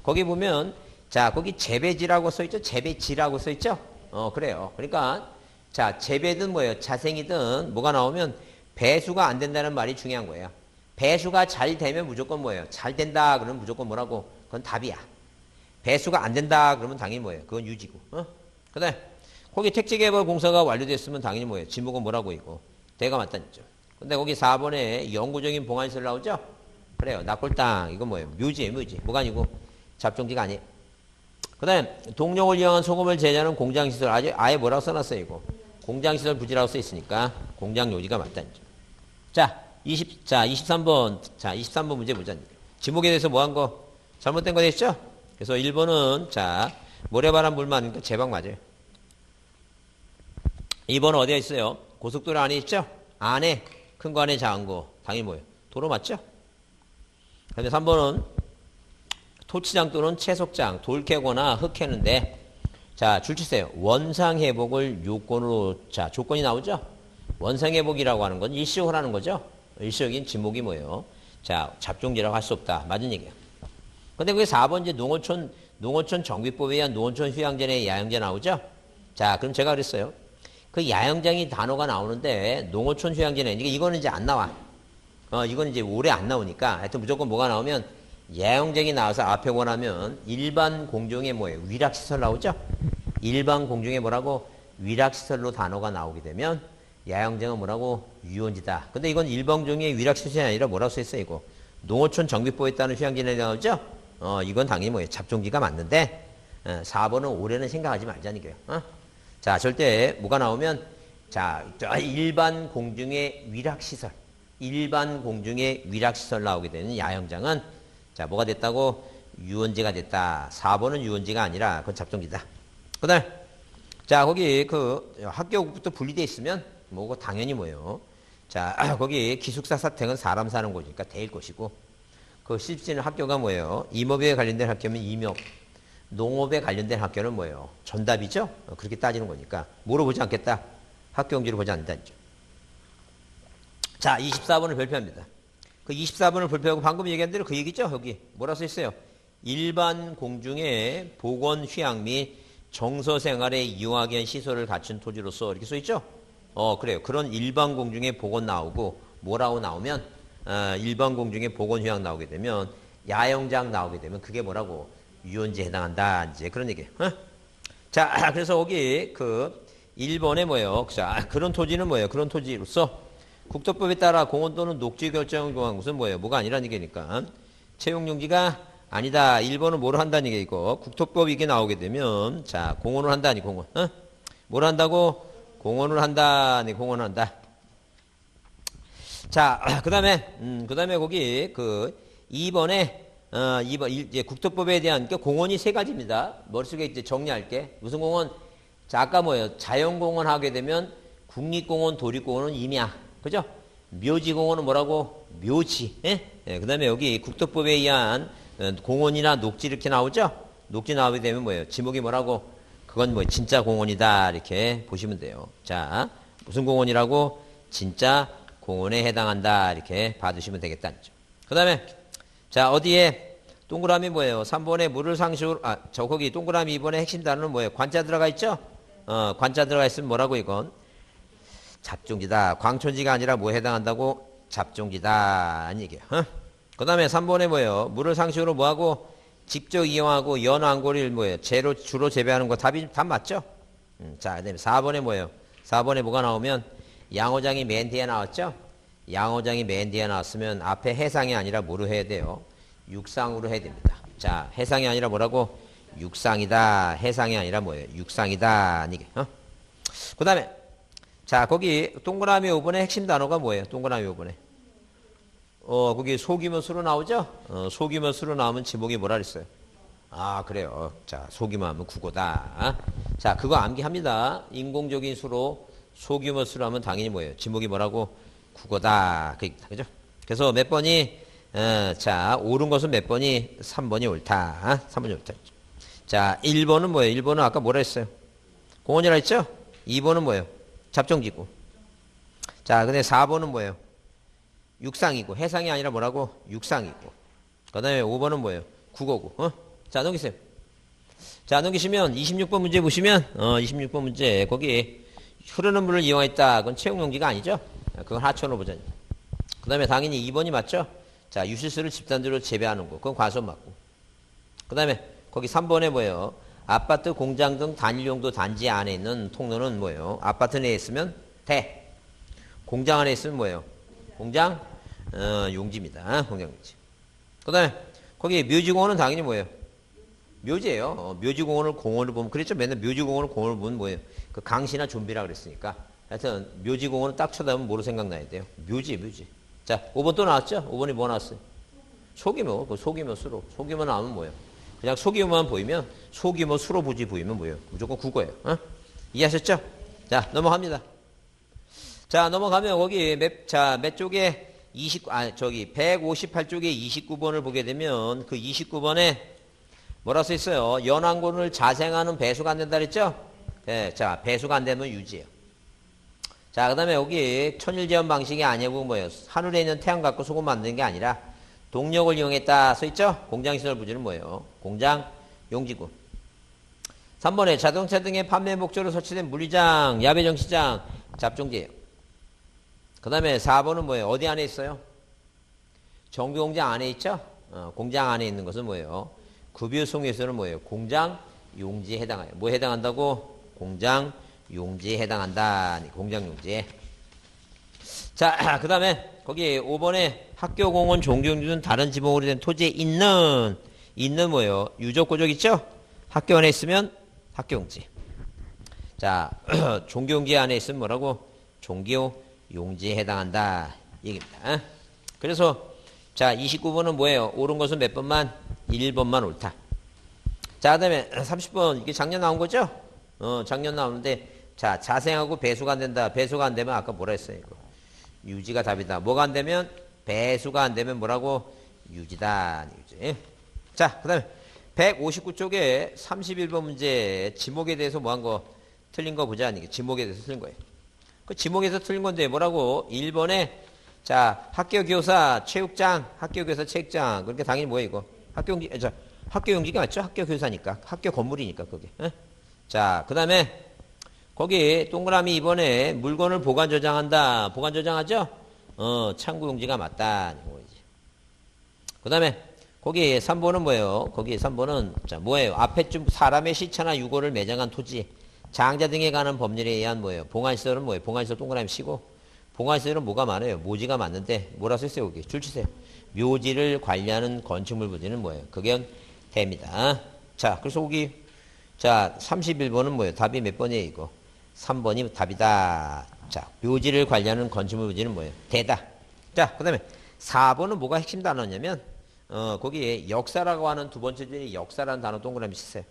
거기 보면, 자, 거기 재배지라고 써있죠? 재배지라고 써있죠? 그래요. 그러니까, 자, 재배든 뭐예요? 자생이든 뭐가 나오면 배수가 안 된다는 말이 중요한 거예요. 배수가 잘 되면 무조건 뭐예요? 잘 된다 그러면 무조건 뭐라고? 그건 답이야. 배수가 안 된다 그러면 당연히 뭐예요? 그건 유지고. 그 다음에 거기 택지개발 공사가 완료됐으면 당연히 뭐예요? 지목은 뭐라고 이거? 대가 맞다는 점. 근데 거기 4번에 영구적인 봉안시설 나오죠? 그래요. 납골당 이건 뭐예요? 묘지예요. 묘지. 뭐가 아니고 잡종지가 아니에요. 그 다음에 동력을 이용한 소금을 제조하는 공장시설 아예 뭐라고 써놨어요 이거? 공장시설 부지라고 써있으니까 공장요지가 맞다는 점. 자 23번. 자, 23번 문제 보자. 지목에 대해서 뭐 한 거? 잘못된 거 됐죠? 그래서 1번은, 자, 모래바람 물만, 그러니까 제방 맞아요. 2번은 어디에 있어요? 고속도로 안에 있죠? 안에, 큰 거 안에 작은 거. 당연히 뭐예요? 도로 맞죠? 근데 3번은 토치장 또는 채석장, 돌 캐거나 흙 캐는데, 자, 줄 치세요. 원상회복을 요건으로, 자, 조건이 나오죠? 원상회복이라고 하는 건 일시적으로 하는 거죠? 일시적인 지목이 뭐예요? 자, 잡종지라고 할 수 없다. 맞은 얘기예요. 근데 그게 4번 이제 농어촌 정비법에 의한 농어촌 휴양전에 야영장 나오죠? 자, 그럼 제가 그랬어요. 그 야영장이 단어가 나오는데 농어촌 휴양전에 이거는 이제 안 나와. 이건 이제 오래 안 나오니까 하여튼 무조건 뭐가 나오면 야영장이 나와서 앞에 원하면 일반 공중에 뭐예요? 위락시설 나오죠? 일반 공중에 뭐라고? 위락시설로 단어가 나오게 되면 야영장은 뭐라고? 유원지다. 근데 이건 일방종의 위락시설이 아니라 뭐라고 써있어요, 이거? 농어촌 정비법에 따른 휴양지에 나오죠? 이건 당연히 뭐예요? 잡종지가 맞는데, 4번은 올해는 생각하지 말자는 거예요. 자, 절대 뭐가 나오면 자, 일반 공중의 위락시설. 일반 공중의 위락시설 나오게 되는 야영장은 자, 뭐가 됐다고? 유원지가 됐다. 4번은 유원지가 아니라 그건 잡종지다. 그 다음에 자, 거기 그 학교부터 분리되어 있으면 뭐고 당연히 뭐예요. 자, 거기 기숙사 사택은 사람 사는 곳이니까 대일 곳이고 그 실제는 학교가 뭐예요. 임업에 관련된 학교면 임업, 농업에 관련된 학교는 뭐예요. 전답이죠. 그렇게 따지는 거니까 뭐로 보지 않겠다. 학교 용지로 보지 않는다. 자, 24번을 발표합니다. 그 24번을 발표하고 방금 얘기한 대로 그 얘기죠. 여기 뭐라 써 있어요. 일반 공중의 보건 휴양 및 정서 생활에 유하게 한 시설을 갖춘 토지로서 이렇게 써 있죠. 그래요. 그런 일반 공중의 보건 나오고 뭐라고 나오면 일반 공중의 보건 휴양 나오게 되면 야영장 나오게 되면 그게 뭐라고 유원지에 해당한다. 이제 그런 얘기예요. 자, 그래서 거기 그 1번에 뭐예요? 자, 그런 토지는 뭐예요? 그런 토지로서 국토법에 따라 공원 또는 녹지 결정을 정한 것은 뭐예요? 뭐가 아니라는 얘기니까 채용용지가 아니다. 1번은 뭐를 한다는 얘기고 국토법 이게 나오게 되면 자, 공원을 한다니 공원. 뭘 한다고? 공원을 한다니 공원을 한다. 자, 그다음에 거기 그 2번에 2번 이제 국토법에 대한 그 공원이 세 가지입니다. 머릿속에 이제 정리할게. 무슨 공원? 자, 아까 뭐예요? 자연공원 하게 되면 국립공원, 도립공원은 임야. 그죠? 묘지공원은 뭐라고? 묘지. 예? 예, 그 다음에 여기 국토법에 의한 공원이나 녹지 이렇게 나오죠? 녹지 나오게 되면 뭐예요? 지목이 뭐라고? 그건 뭐 진짜 공원이다. 이렇게 보시면 돼요. 자, 무슨 공원이라고? 진짜 공원에 해당한다. 이렇게 봐두시면 되겠다는 점. 그 다음에 자, 어디에? 동그라미 뭐예요? 3번에 물을 상식으로, 거기 동그라미 2번에 핵심 단어는 뭐예요? 관자 들어가 있죠? 관자 들어가 있으면 뭐라고 이건? 잡종지다. 광촌지가 아니라 뭐에 해당한다고? 잡종지다. 이 얘기예요. 그 다음에 3번에 뭐예요? 물을 상식으로 뭐하고? 직접 이용하고 연안고리를 뭐예요? 주로 재배하는 거 답 맞죠? 자, 그 다음에 4번에 뭐예요? 4번에 뭐가 나오면 양호장이 맨 뒤에 나왔죠? 양호장이 맨 뒤에 나왔으면 앞에 해상이 아니라 뭐로 해야 돼요? 육상으로 해야 됩니다. 자, 해상이 아니라 뭐라고? 육상이다. 해상이 아니라 뭐예요? 육상이다. 이게. 그 다음에 자, 거기 동그라미 5번의 핵심 단어가 뭐예요? 동그라미 5번에. 거기 속이면 수로 나오죠? 속이면 수로 나오면 지목이 뭐라 그랬어요? 그래요. 자, 속이면 하면 국어다. 자, 그거 암기합니다. 인공적인 수로 속이면 수로 하면 당연히 뭐예요? 지목이 뭐라고? 국어다. 그죠? 그래서 몇 번이, 자, 옳은 것은 몇 번이? 3번이 옳다. 3번이 옳다. 자, 1번은 뭐예요? 1번은 아까 뭐라 했어요? 공원이라 했죠? 2번은 뭐예요? 잡종지구. 자, 근데 4번은 뭐예요? 육상이고, 해상이 아니라 뭐라고? 육상이고. 그 다음에 5번은 뭐예요? 국어고. 자, 넘기세요. 자, 넘기시면 26번 문제 보시면, 26번 문제, 거기 흐르는 물을 이용했다. 그건 채용용지가 아니죠? 그건 하천으로 보자니. 그 다음에 당연히 2번이 맞죠? 자, 유실수를 집단지로 재배하는 거. 그건 과수원 맞고. 그 다음에 거기 3번에 뭐예요? 아파트, 공장 등 단일용도 단지 안에 있는 통로는 뭐예요? 아파트 내에 있으면 대. 공장 안에 있으면 뭐예요? 공장 용지입니다. 공장 용지. 그 다음에 거기 묘지공원은 당연히 뭐예요? 묘지예요. 묘지공원을 공원을 보면 그랬죠? 맨날 묘지공원을 공원을 보면 뭐예요? 그 강시나 좀비라 그랬으니까. 하여튼 묘지공원을 딱 쳐다보면 뭐로 생각나야 돼요? 묘지. 자, 5번 또 나왔죠? 5번이 뭐 나왔어요? 속이면, 그 속이면 수로. 속이면 나오면 뭐예요? 그냥 속이면 보이면 속이면 수로 부지 보이면 뭐예요? 무조건 국어예요. 이해하셨죠? 자, 넘어갑니다. 자, 넘어가면 거기 몇 쪽에 158쪽에 29번을 보게 되면 그 29번에 뭐라 써 있어요? 연안군을 자생하는 배수가 안 된다 그랬죠? 네, 자, 배수가 안 되면 유지예요. 자, 그 다음에 여기 천일제한 방식이 아니고 뭐예요? 하늘에 있는 태양 갖고 소금 만드는 게 아니라 동력을 이용했다 써 있죠? 공장시설 부지는 뭐예요? 공장 용지구. 3번에 자동차 등의 판매 목적으로 설치된 물리장, 야배정시장, 잡종지예요. 그 다음에 4번은 뭐예요? 어디 안에 있어요? 정비공장 안에 있죠? 공장 안에 있는 것은 뭐예요? 급유송에서는 뭐예요? 공장 용지에 해당해요. 뭐에 해당한다고? 공장 용지에 해당한다. 공장 용지에. 자, 그 다음에 거기 5번에 학교, 공원, 종교용지는 다른 지목으로 된 토지에 있는 뭐예요? 유적고적 있죠? 학교 안에 있으면 학교용지. 자, 종교용지 안에 있으면 뭐라고? 종교용지에 해당한다. 얘기입니다. 그래서 자, 29번은 뭐예요? 옳은 것은 몇 번만? 1번만 옳다. 자, 그 다음에 30번. 이게 작년 나온 거죠? 작년 나오는데, 자, 자생하고 배수가 안 된다. 배수가 안 되면 아까 뭐라 했어요? 이거. 유지가 답이다. 뭐가 안 되면? 배수가 안 되면 뭐라고? 유지다. 유지. 자, 그 다음에 159쪽에 31번 문제 지목에 대해서 뭐 한 거 틀린 거 보자. 지목에 대해서 틀린 거예요. 그 지목에서 틀린 건데 뭐라고? 1번에 자, 학교교사 체육장, 학교교사 체육장. 그러니까 당연히 뭐예요, 이거? 학교용지, 학교용지가 맞죠? 학교교사니까. 학교 건물이니까, 그게. 자, 그 다음에, 거기, 동그라미 2번에 물건을 보관 저장한다. 보관 저장하죠? 창구용지가 맞다. 그 다음에, 거기 3번은 뭐예요? 거기 3번은, 자, 뭐예요? 앞에 좀 사람의 시체나 유골을 매장한 토지, 장자 등에 관한 법률에 의한 뭐예요? 봉안시설은 뭐예요? 봉안시설 동그라미 치고, 봉안시설은 뭐가 많아요? 묘지가 많은데 뭐라 썼어요? 여기 줄 치세요. 묘지를 관리하는 건축물 부지는 뭐예요? 그게 됩니다. 자, 그래서 여기 자 31번은 뭐예요? 답이 몇 번이에요? 이거 3번이 답이다. 자, 묘지를 관리하는 건축물 부지는 뭐예요? 대다. 자, 그 다음에 4번은 뭐가 핵심 단어냐면 거기에 역사라고 하는 두 번째 줄에 역사라는 단어 동그라미 치세요.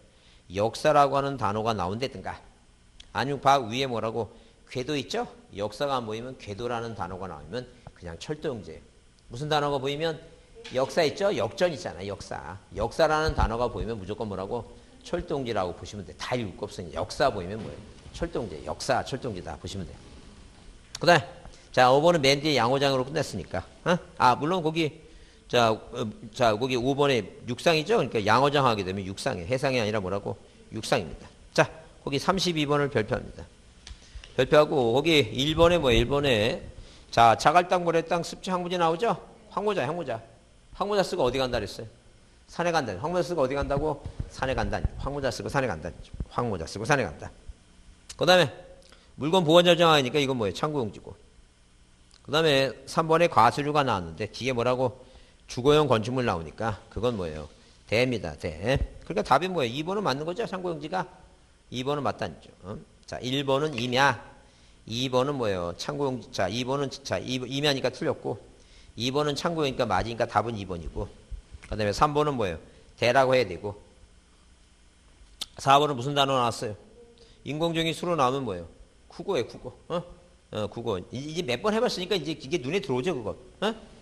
역사라고 하는 단어가 나온다든가 아니면 바 위에 뭐라고 궤도 있죠? 역사가 안 보이면 궤도라는 단어가 나오면 그냥 철도용지예요. 무슨 단어가 보이면 역사 있죠? 역전 있잖아요. 역사. 역사라는 단어가 보이면 무조건 뭐라고? 철도용지라고 보시면 돼. 다 읽을 거 없으니 역사 보이면 뭐예요? 철도용지. 역사, 철도용지다 보시면 돼요. 그 다음에 자 5번은 맨 뒤에 양호장으로 끝냈으니까. 물론 거기 자 거기 5번에 육상이죠? 그러니까 양호장 하게 되면 육상이에요. 해상이 아니라 뭐라고? 육상입니다. 자 거기 32번을 별표합니다. 별표하고 거기 1번에 뭐예요? 1번에 자 자갈땅 모래땅 습지 항무지 나오죠? 황모자 쓰고 어디 간다 그랬어요? 산에 간다. 황모자 쓰고 어디 간다고? 산에 간다. 황모자 쓰고 산에 간다. 황모자 쓰고 산에 간다. 그 다음에 물건 보관 저장하니까 이건 뭐예요? 창구용지고. 그 다음에 3번에 과수류가 나왔는데 뒤에 뭐라고? 주거용 건축물 나오니까 그건 뭐예요? 대입니다. 대. 그러니까 답이 뭐예요? 2번은 맞는 거죠? 창구용지가? 2번은 맞다니죠. 자, 1번은 임야. 2번은 뭐예요? 창구용지. 자, 2번은, 자, 임야니까 틀렸고, 2번은 창구용이니까 맞으니까 답은 2번이고, 그 다음에 3번은 뭐예요? 대라고 해야 되고, 4번은 무슨 단어 나왔어요? 인공적인 수로 나오면 뭐예요? 국어예요, 국어. 국어. 이제 몇 번 해봤으니까 이제 이게 눈에 들어오죠, 그거.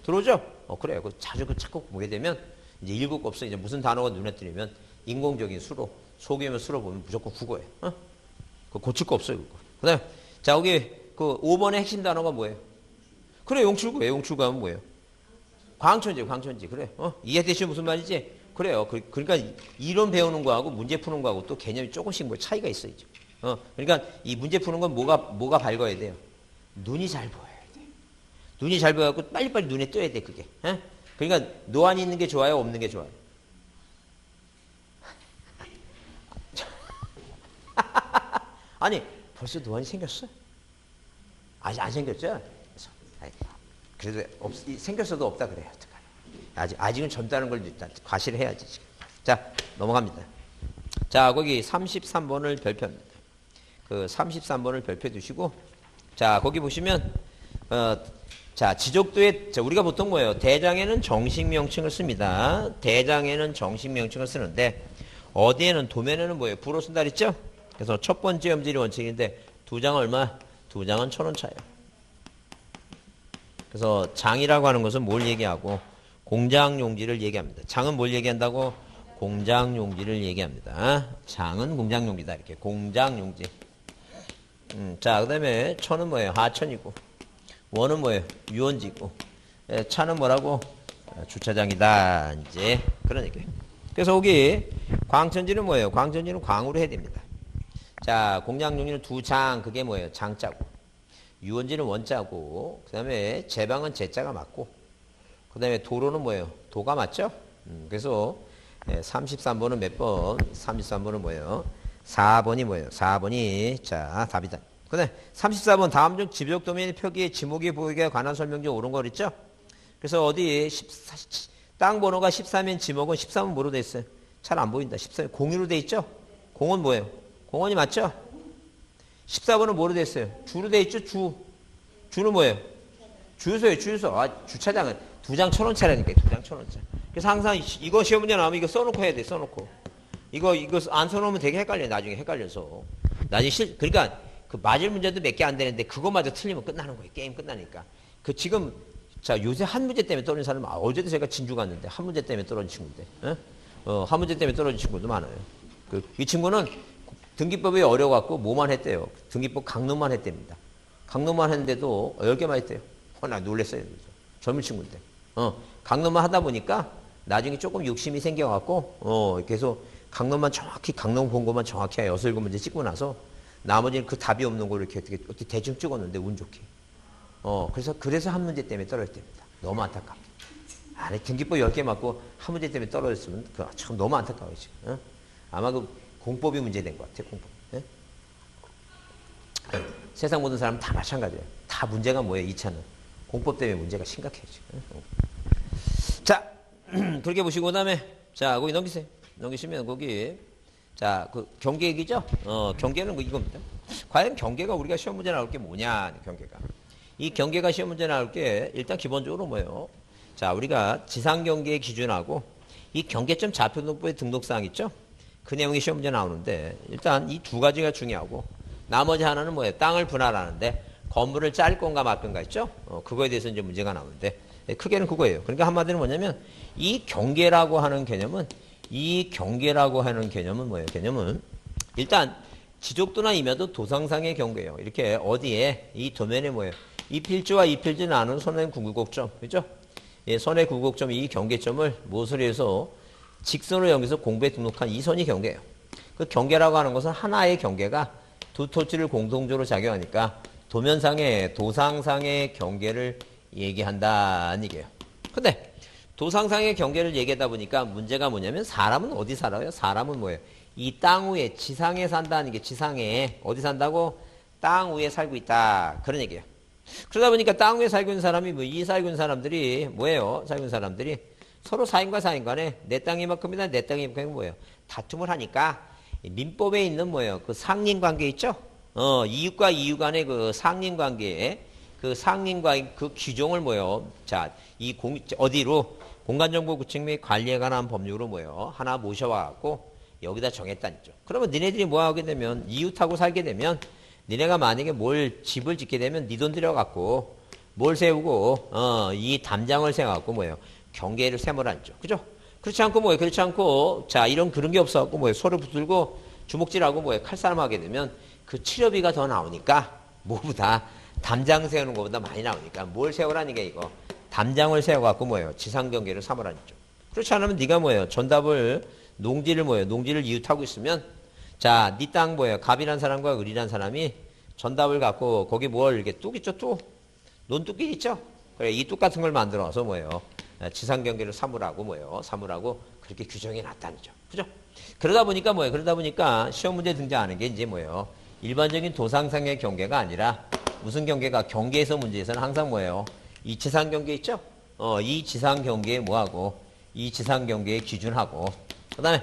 들어오죠? 그래요. 자주 자꾸 보게 되면, 이제 읽을 거 없어. 이제 무슨 단어가 눈에 들리면, 인공적인 수로, 소규모 수로 보면 무조건 국어예요. 그 고칠 거 없어요, 그거. 그 다음에, 자, 여기, 그 5번의 핵심 단어가 뭐예요? 그래, 용출구예요. 용출구 하면 뭐예요? 광천지. 그래. 이해되시면 무슨 말이지? 그래요. 그러니까 이론 배우는 거하고 문제 푸는 거하고 또 개념이 조금씩 뭐 차이가 있어야죠. 그러니까 이 문제 푸는 건 뭐가 밝아야 돼요? 눈이 잘 보여야 돼. 눈이 잘 보여갖고 빨리빨리 눈에 띄어야 돼, 그게. 그러니까 노안이 있는 게 좋아요? 없는 게 좋아요? 아니, 벌써 노안이 생겼어? 아직 안 생겼죠? 그래도 생겼어도 없다 그래요. 아직은 젊다는 걸 일단 과시를 해야지. 지금. 자, 넘어갑니다. 자, 거기 33번을 별표합니다. 그 33번을 별표해 두시고, 자, 거기 보시면, 자, 지적도에, 자, 우리가 보통 뭐예요? 대장에는 정식 명칭을 씁니다. 대장에는 정식 명칭을 쓰는데, 어디에는, 도면에는 뭐예요? 부로 쓴다 그랬죠? 그래서 첫 번째 염질이 원칙인데, 두 장은 얼마? 두 장은 1,000원 차예요. 그래서 장이라고 하는 것은 뭘 얘기하고, 공장용지를 얘기합니다. 장은 뭘 얘기한다고? 공장용지를 얘기합니다. 장은 공장용지다. 이렇게. 공장용지. 자, 그 다음에 천은 뭐예요? 하천이고. 원은 뭐예요? 유원지고. 차는 뭐라고? 주차장이다. 이제 그런 얘기예요. 그래서 여기 광천지는 뭐예요? 광천지는 광으로 해야 됩니다. 자, 공장용지는 두 장. 그게 뭐예요? 장자고. 유원지는 원자고. 그 다음에 제방은 제자가 맞고. 그 다음에 도로는 뭐예요? 도가 맞죠? 그래서 33번은 몇 번? 33번은 뭐예요? 4번이 뭐예요? 4번이 자 답이다. 그 다음에 34번 다음 중 지적 도면의 표기에 지목이 보이게 관한 설명 중 옳은 거 그랬죠? 그래서 어디 땅 번호가 13면 지목은 13은 뭐로 돼 있어요? 잘 안 보인다. 14번 공유로 돼 있죠? 공은 뭐예요? 공원이 맞죠? 14번은 뭐로 돼 있어요? 주로 돼 있죠? 주는 뭐예요? 주유소예요. 주유소. 아, 주차장은 2장 1,000원짜리니까 2장 1,000원짜리. 그래서 항상 이거 시험 문제 나오면 이거 써놓고 해야 돼. 써놓고. 이거 안 써놓으면 되게 헷갈려. 나중에 헷갈려서. 나중에 그러니까 그 맞을 문제도 몇 개 안 되는데 그것마저 틀리면 끝나는 거예요. 게임 끝나니까. 그 지금 자 요새 한 문제 때문에 떨어진 사람 어제도 제가 진주 갔는데 한 문제 때문에 떨어진 친구인데. 한 문제 때문에 떨어진 친구도 많아요. 이 친구는 등기법이 어려워갖고 뭐만 했대요. 등기법 강론만 했답니다. 강론만 했는데도 10개만 했대요. 나 놀랬어요. 젊은 친구인데. 강론만 하다 보니까 나중에 조금 욕심이 생겨갖고 계속 강론만 정확히 강론 본 것만 정확히 6, 7문제 찍고 나서 나머지는 그 답이 없는 걸 이렇게 어떻게 대충 찍었는데 운 좋게. 그래서 한 문제 때문에 떨어졌답니다. 너무 안타깝게. 아니 등기법 10개 맞고 한 문제 때문에 떨어졌으면 참 너무 안타까워요 지금. 아마 그 공법이 문제된 것 같아요. 공법. 예? 세상 모든 사람은 다 마찬가지예요. 다 문제가 뭐예요? 2차는 공법 때문에 문제가 심각해요 지금. 자 그렇게 보시고 그다음에 자 거기 넘기세요. 넘기시면 거기 자 그 경계 얘기죠. 경계는 이겁니다. 과연 경계가 우리가 시험 문제 나올 게 뭐냐? 경계가 이 경계가 시험 문제 나올 게 일단 기본적으로 뭐예요? 자 우리가 지상 경계 기준하고 이 경계점 좌표등록부의 등록사항 있죠? 그 내용이 시험 문제 나오는데 일단 이 두 가지가 중요하고 나머지 하나는 뭐예요? 땅을 분할하는데 건물을 짤 건가 말 건가 있죠? 그거에 대해서 이제 문제가 나오는데 크게는 그거예요. 그러니까 한마디로 뭐냐면 이 경계라고 하는 개념은 뭐예요? 개념은 일단 지적도나 임야도 도상상의 경계예요. 이렇게 어디에 이 도면에 뭐예요? 이 필지와 이 필지 나눈 선의 굴곡점, 그죠? 예, 선의 굴곡점 이 경계점을 무엇으로 해서 직선으로 연결해서 공부에 등록한 이 선이 경계예요. 그 경계라고 하는 것은 하나의 경계가 두 토지를 공동적으로 작용하니까 도면상의 도상상의 경계를 얘기한다는 얘기예요. 근데 도상상의 경계를 얘기하다 보니까 문제가 뭐냐면 사람은 어디 살아요? 사람은 뭐예요? 이 땅 위에 지상에 산다는 게 지상에 어디 산다고? 땅 위에 살고 있다. 그런 얘기예요. 그러다 보니까 땅 위에 살고 있는 사람이 이 살고 있는 사람들이 뭐예요? 살고 있는 사람들이 서로 사인과 사인 간에 내 땅이 이만큼이다 내 땅이 이만큼이 뭐예요? 다툼을 하니까 민법에 있는 뭐예요? 그 상린관계 있죠? 이웃과 이웃 간의 그 상린관계에 그 상린과 그 규정을 뭐예요? 자, 어디로 공간정보구축 및 관리에 관한 법률로 뭐예요? 하나 모셔와갖고 여기다 정했다니죠. 그러면 니네들이 뭐 하게 되면 이웃하고 살게 되면 니네가 만약에 집을 짓게 되면 니 돈 들여갖고 뭘 세우고 이 담장을 세워갖고 뭐예요? 경계를 세모라니죠. 그죠? 그렇지 않고 뭐예요? 그렇지 않고 자 그런 게 없어갖고 뭐예요? 서로 붙들고 주먹질하고 뭐예요? 칼싸움 하게 되면 그 치료비가 더 나오니까 뭐보다 담장 세우는 것보다 많이 나오니까 뭘 세우라는 게 이거 담장을 세워갖고 뭐예요? 지상 경계를 삼으라니죠. 그렇지 않으면 네가 뭐예요? 전답을 농지를 이웃하고 있으면 자, 네 땅 뭐예요? 갑이란 사람과 을이란 사람이 전답을 갖고 거기 뭘 이렇게 뚝 있죠? 뚝 논뚝끼리 있죠? 그래 이 뚝 같은 걸 만들어서 뭐예요? 지상 경계를 삼으라고 뭐예요? 삼으라고 그렇게 규정해 놨다는죠. 그죠? 그러다 보니까 뭐예요? 그러다 보니까 시험 문제 등장하는 게 이제 뭐예요? 일반적인 도상상의 경계가 아니라 무슨 경계가 경계에서 문제에서는 항상 뭐예요? 이 지상 경계 있죠? 이 지상 경계에 뭐하고 이 지상 경계의 기준하고 그다음에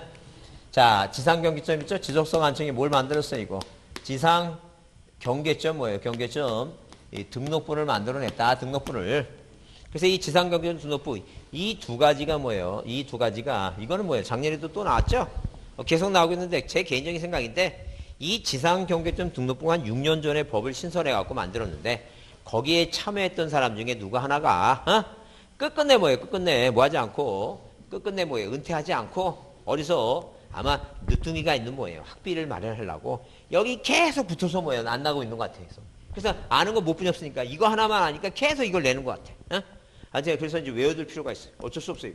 자 지상 경계점 있죠? 지속성 안청이 뭘 만들었어요 이거? 지상 경계점 뭐예요? 경계점 이 등록부를 만들어냈다. 등록부를. 그래서 이 지상 경계점 등록부 이 두 가지가 뭐예요? 이 두 가지가 이거는 뭐예요? 작년에도 또 나왔죠? 계속 나오고 있는데 제 개인적인 생각인데 이 지상 경계점 등록부가 한 6년 전에 법을 신설해 갖고 만들었는데 거기에 참여했던 사람 중에 누가 하나가 끝끝내 뭐예요? 끝끝내 뭐 하지 않고 끝끝내 뭐예요? 은퇴하지 않고 어디서 아마 늦둥이가 있는 뭐예요? 학비를 마련하려고 여기 계속 붙어서 뭐예요? 안 나고 있는 것 같아요. 그래서 아는 거 못 분이 없으니까 이거 하나만 아니까 계속 이걸 내는 것 같아. 그래서 이제 외워둘 필요가 있어요. 어쩔 수 없어요.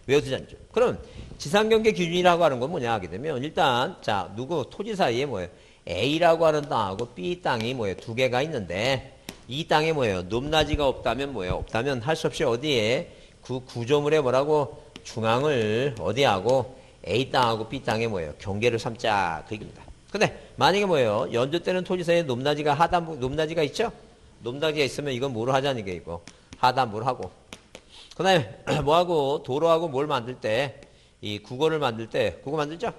외워두자죠. 그럼 지상경계 기준이라고 하는 건 뭐냐 하게 되면 일단 자 토지 사이에 뭐예요? A라고 하는 땅하고 B 땅이 뭐예요? 두 개가 있는데 이 땅에 뭐예요? 높낮이가 없다면 뭐예요? 없다면 할 수 없이 어디에 그 구조물에 뭐라고 중앙을 어디하고 A 땅하고 B 땅에 뭐예요? 경계를 삼자 그 얘기입니다. 근데 만약에 뭐예요? 연조되는 토지 사이에 높낮이가 있죠? 높낮이가 있으면 이건 뭐로 하자는 게 이거 하단부를 하고 그 다음에 뭐하고 도로하고 뭘 만들 때 이 국어를 만들 때, 국어 만들죠?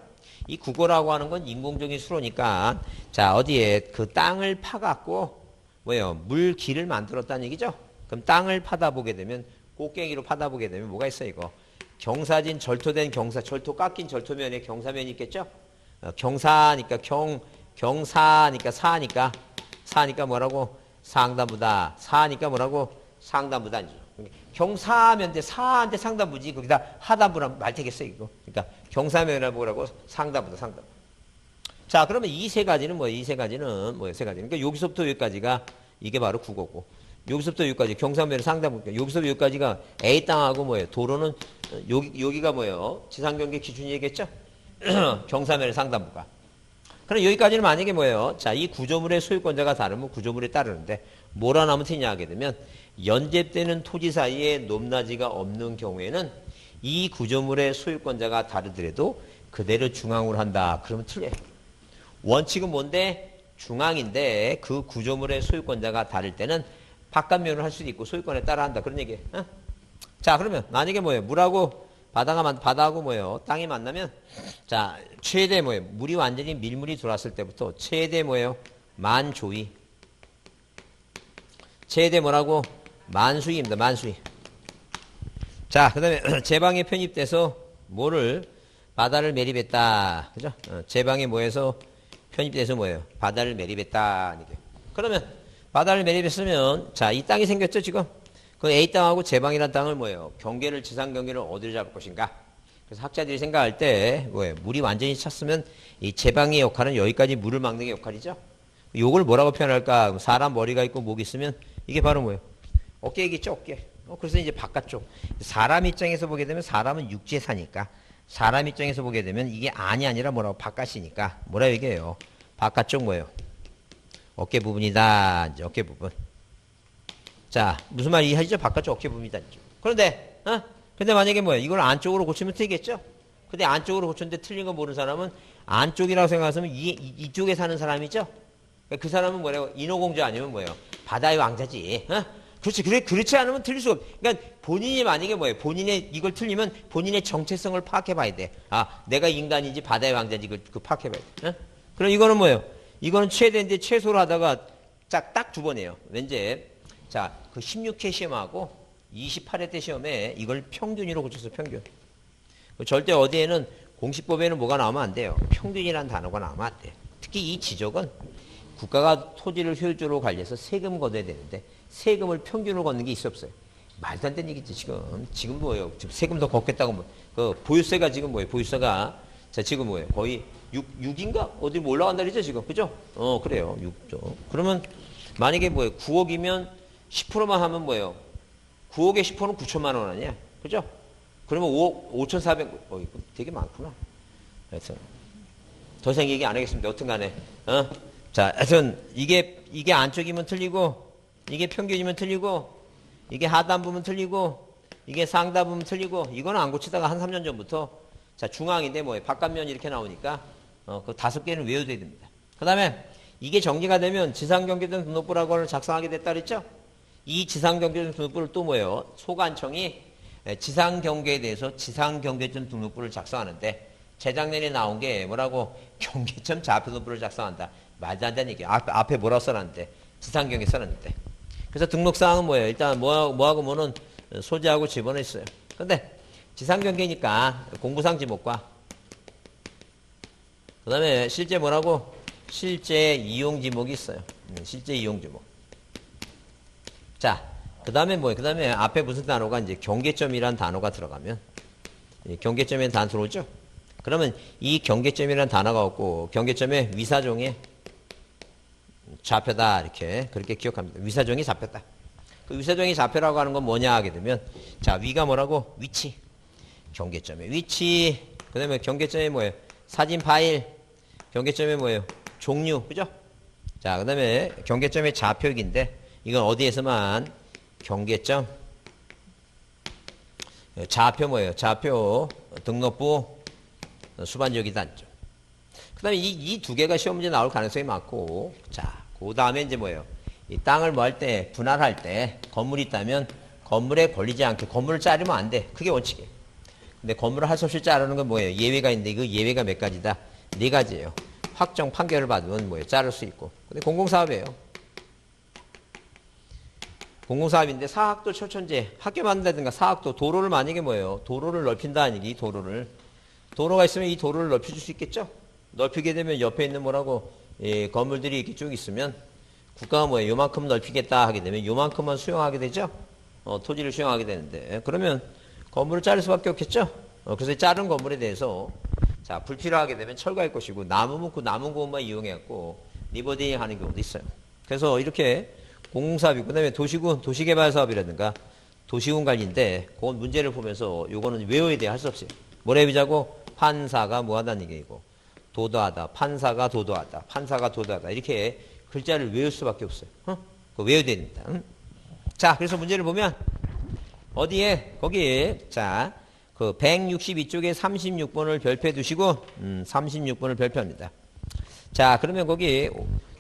이 국어라고 하는 건 인공적인 수로니까, 자, 어디에 그 땅을 파갖고, 뭐예요? 물길을 만들었다는 얘기죠? 그럼 땅을 파다 보게 되면, 꽃갱이로 파다 보게 되면 뭐가 있어요, 이거? 경사진 절토된 절토 깎인 절토면에 경사면이 있겠죠? 경사니까 경사니까 사니까 뭐라고? 상단부다. 사니까 뭐라고? 상단부단지. 경사면대 사한테 상단부지. 거기다 하단부란 말 되겠어요, 이거. 그러니까 경사면이라고 뭐라고? 상단부다, 상단부. 자, 그러면 이 세 가지는 뭐예요? 이 세 가지는 뭐예요? 세 가지는. 그러니까 여기서부터 여기까지가 이게 바로 국어고. 여기서부터 여기까지 경사면 상단부. 여기서부터 여기까지가 A 땅하고 뭐예요? 도로는 여기가 뭐예요? 지상경계 기준이겠죠? 경사면의 상단부가. 그럼 여기까지는 만약에 뭐예요? 자, 이 구조물의 소유권자가 다르면 구조물에 따르는데 뭐라 나면 되냐 하게 되면 연접되는 토지 사이에 높낮이가 없는 경우에는 이 구조물의 소유권자가 다르더라도 그대로 중앙으로 한다. 그러면 틀려요. 원칙은 뭔데? 중앙인데 그 구조물의 소유권자가 다를 때는 바깥면을 할 수도 있고 소유권에 따라 한다. 그런 얘기예요. 어? 자, 그러면 만약에 뭐예요? 물하고 바다하고 뭐예요? 땅이 만나면 자, 최대 뭐예요? 물이 완전히 밀물이 들어왔을 때부터 최대 뭐예요? 만조위. 최대 뭐라고? 만수위입니다. 만수위. 자, 그 다음에 제방에 편입돼서 뭐를? 바다를 매립했다. 그죠? 제방에 뭐해서 편입돼서 뭐예요? 바다를 매립했다. 그러면 바다를 매립했으면 자, 이 땅이 생겼죠, 지금? 그 A 땅하고 제방이라는 땅을 뭐예요? 경계를, 지상 경계를 어디로 잡을 것인가? 그래서 학자들이 생각할 때 뭐예요? 물이 완전히 찼으면 이 제방의 역할은 여기까지 물을 막는 게 역할이죠. 요걸 뭐라고 표현할까? 사람 머리가 있고 목이 있으면 이게 바로 뭐예요? 어깨이겠죠, 어깨. 그래서 이제 바깥쪽. 사람 입장에서 보게 되면 사람은 육지에 사니까 사람 입장에서 보게 되면 이게 안이 아니라 뭐라고? 바깥이니까 뭐라 얘기해요? 바깥쪽 뭐예요? 어깨 부분이다. 이제 어깨 부분. 자, 무슨 말 이해하시죠? 바깥쪽 어깨 부분이다. 그런데, 근데 만약에 뭐예요? 이걸 안쪽으로 고치면 틀리겠죠? 근데 안쪽으로 고쳤는데 틀린 거 모르는 사람은 안쪽이라고 생각하면 이쪽에 사는 사람이죠? 그 사람은 뭐래요? 인어공주 아니면 뭐예요? 바다의 왕자지. 그렇지. 그렇지 않으면 틀릴 수가 없어. 그러니까 본인이 만약에 뭐예요? 본인의 이걸 틀리면 본인의 정체성을 파악해 봐야 돼. 아, 내가 인간인지 바다의 왕자인지 그 파악해 봐야 돼. 그럼 이거는 뭐예요? 이거는 최대인데 최소로 하다가 딱 두 번이에요. 왠지 자, 그 16회 시험하고 28회 때 시험에 이걸 평균으로 고쳤어, 평균. 절대 어디에는 공식법에는 뭐가 나오면 안 돼요. 평균이라는 단어가 나오면 안 돼. 특히 이 지적은 국가가 토지를 효율적으로 관리해서 세금 걷어야 되는데 세금을 평균으로 걷는 게 있어 없어요. 말도 안 되는 얘기지, 지금. 지금 뭐예요? 지금 세금 더 걷겠다고 뭐. 그 보유세가 지금 뭐예요? 보유세가 자, 지금 뭐예요? 거의 6인가? 어디 뭐 올라간다 그러죠, 지금. 그죠? 그래요. 6조. 그러면 만약에 뭐예요? 9억이면 10%만 하면 뭐예요? 9억에 10%는 9천만 원 아니야? 그죠? 그러면 5억, 5,400, 이거 되게 많구나. 하여튼, 더 이상 얘기 안 하겠습니다. 여튼 간에. 자, 하여튼, 이게 안쪽이면 틀리고, 이게 평균이면 틀리고, 이게 하단부면 틀리고, 이게 상단부면 틀리고, 이거는 안 고치다가 한 3년 전부터, 자, 중앙인데 뭐예요? 바깥면이 이렇게 나오니까, 그 5개는 외워둬야 됩니다. 그 다음에, 이게 정리가 되면 지상경계점 등록부라고 작성하게 됐다 그랬죠? 이 지상경계점 등록부를 또 뭐예요? 소관청이 지상경계에 대해서 지상경계점 등록부를 작성하는데 재작년에 나온 게 뭐라고? 경계점 좌표 등록부를 작성한다. 말도 안 되는 얘기야. 앞에 뭐라고 써놨는데 지상경계 써놨는데. 그래서 등록사항은 뭐예요? 일단 뭐하고 뭐는 소재하고 집어넣었어요. 근데 지상경계니까 공부상 지목과 그 다음에 실제 뭐라고? 실제 이용 지목이 있어요. 실제 이용 지목. 자, 그 다음에 뭐예요? 그 다음에 앞에 무슨 단어가 이제 경계점이라는 단어가 들어가면, 경계점이라는 단어 들어오죠? 그러면 이 경계점이라는 단어가 없고, 경계점의 위사종의 좌표다. 이렇게, 그렇게 기억합니다. 위사종이 좌표다. 그 위사종이 좌표라고 하는 건 뭐냐 하게 되면, 자, 위가 뭐라고? 위치. 경계점의 위치. 그 다음에 경계점이 뭐예요? 사진 파일. 경계점이 뭐예요? 종류. 그죠? 자, 그 다음에 경계점의 좌표익인데, 이건 어디에서만 경계점 좌표 뭐예요? 좌표 등록부 수반지역이 단점. 그 다음에 이 두 개가 시험 문제 나올 가능성이 많고, 자, 그 다음에 이제 뭐예요? 이 땅을 뭐 할 때, 분할할 때 건물이 있다면 건물에 걸리지 않게 건물을 자르면 안 돼. 그게 원칙이에요. 근데 건물을 할 수 없이 자르는 건 뭐예요? 예외가 있는데 그 예외가 몇 가지다? 네 가지예요. 확정 판결을 받으면 뭐예요? 자를 수 있고. 근데 공공사업이에요. 공공사업인데 사학도 초천제 학교 만든다든가 사학도 도로를 만약에 뭐예요? 도로를 넓힌다 아니기 도로를. 도로가 있으면 이 도로를 넓혀줄 수 있겠죠? 넓히게 되면 옆에 있는 뭐라고 건물들이 이렇게 쭉 있으면 국가가 뭐예요? 요만큼 넓히겠다 하게 되면 요만큼만 수용하게 되죠? 토지를 수용하게 되는데 그러면 건물을 자를 수밖에 없겠죠? 그래서 자른 건물에 대해서 자 불필요하게 되면 철거할 것이고 남으면 그 남은 곳만 이용해갖고 리버딩 하는 경우도 있어요. 그래서 이렇게 공공사업이고 그다음에 도시군 도시개발사업이라든가 도시군 관리인데 그건 문제를 보면서 요거는 외워야 돼요. 할 수 없어요. 뭐래 비자고 판사가 뭐하다는 얘기고 도도하다 판사가 도도하다 판사가 도도하다 이렇게 글자를 외울 수밖에 없어요. 그거 외워야 됩니다. 자 그래서 문제를 보면 어디에 거기에 자 그 162쪽에 36번을 별표해 두시고 36번을 별표합니다. 자 그러면 거기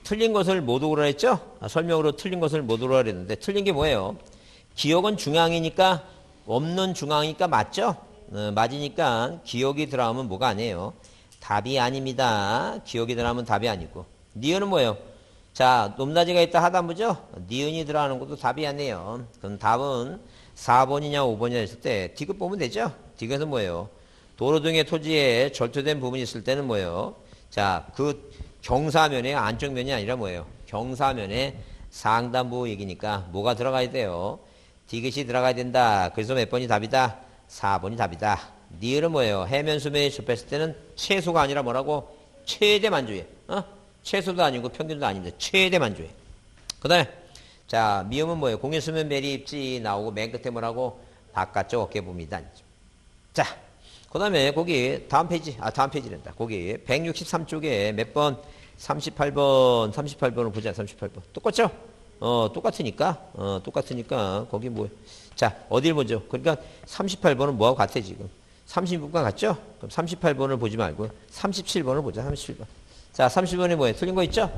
틀린 것을 못 오라 했죠? 설명으로 틀린 것을 못 오라 그랬는데 틀린 게 뭐예요? 기억은 중앙이니까 없는 중앙이니까 맞죠? 맞으니까 기억이 들어가면 뭐가 아니에요? 답이 아닙니다. 기억이 들어가면 답이 아니고 니은은 뭐예요? 자 높낮이가 있다 하단부죠? 니은이 들어가는 것도 답이 아니에요. 그럼 답은 4번이냐 5번이냐 했을 때 디귿 보면 되죠? 디귿은 뭐예요? 도로 등의 토지에 절토된 부분이 있을 때는 뭐예요? 자, 그 경사면의 안쪽 면이 아니라 뭐예요? 경사면의 상단부 얘기니까 뭐가 들어가야 돼요? 디귿이 들어가야 된다. 그래서 몇 번이 답이다? 4번이 답이다. 니을은 뭐예요? 해면 수면에 접했을 때는 최소가 아니라 뭐라고? 최대 만조해. 최소도 아니고 평균도 아닙니다. 최대 만조해. 그 다음에 자 미음은 뭐예요? 공유 수면 매립지 나오고 맨 끝에 뭐라고? 바깥쪽 어깨부분이다. 자, 그 다음에 거기 다음 페이지란다. 거기 163쪽에 몇 번? 38번을 보자. 38번. 똑같죠? 똑같으니까 거기 뭐? 자, 어딜 보죠? 그러니까 38번은 뭐하고 같아 지금? 36번 같죠? 그럼 38번을 보지 말고 37번을 보자. 37번. 자, 30번이 뭐예요? 틀린 거 있죠?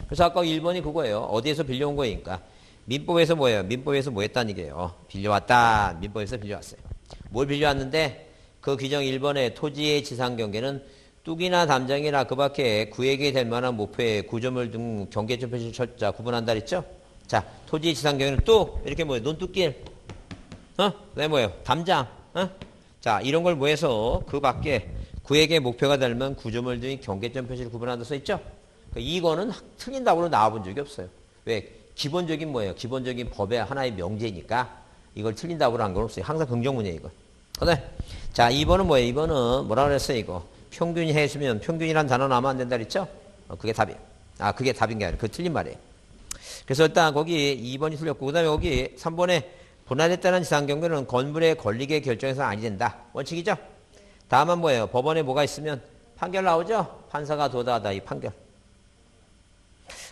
그래서 아까 1번이 그거예요. 어디에서 빌려온 거니까. 민법에서 뭐예요? 민법에서 뭐 했다는 얘기예요? 빌려왔다. 민법에서 빌려왔어요. 뭘 빌려왔는데 그 규정 1번에 토지의 지상 경계는 뚝이나 담장이나 그 밖에 구획이 될 만한 목표의 구조물 등 경계점 표시를 철자 구분한다 그랬죠? 자, 토지의 지상 경계는 뚝 이렇게 뭐예요? 논뚝길. 그다음에 뭐예요? 담장. 자, 이런 걸 뭐해서 그 밖에 구획의 목표가 될 만한 구조물 등의 경계점 표시를 구분한다 써 있죠? 이거는 틀린 답으로 나와본 적이 없어요. 왜? 기본적인 뭐예요? 기본적인 법의 하나의 명제니까 이걸 틀린 답으로 한 건 없어요. 항상 긍정문이에요, 이거. 그다음에 자, 2번은 뭐예요? 2번은 뭐라 그랬어요, 이거? 평균이 해수면 평균이란 단어 나오면 안 된다 그랬죠? 그게 답이에요. 그게 답인 게 아니라 그 틀린 말이에요. 그래서 일단 거기 2번이 틀렸고 그다음에 여기 3번에 분할했다는 지상 경계는 건물의 권리계 결정에서 아니 된다. 원칙이죠? 다음은 뭐예요? 법원에 뭐가 있으면 판결 나오죠? 판사가 도다하다 이 판결.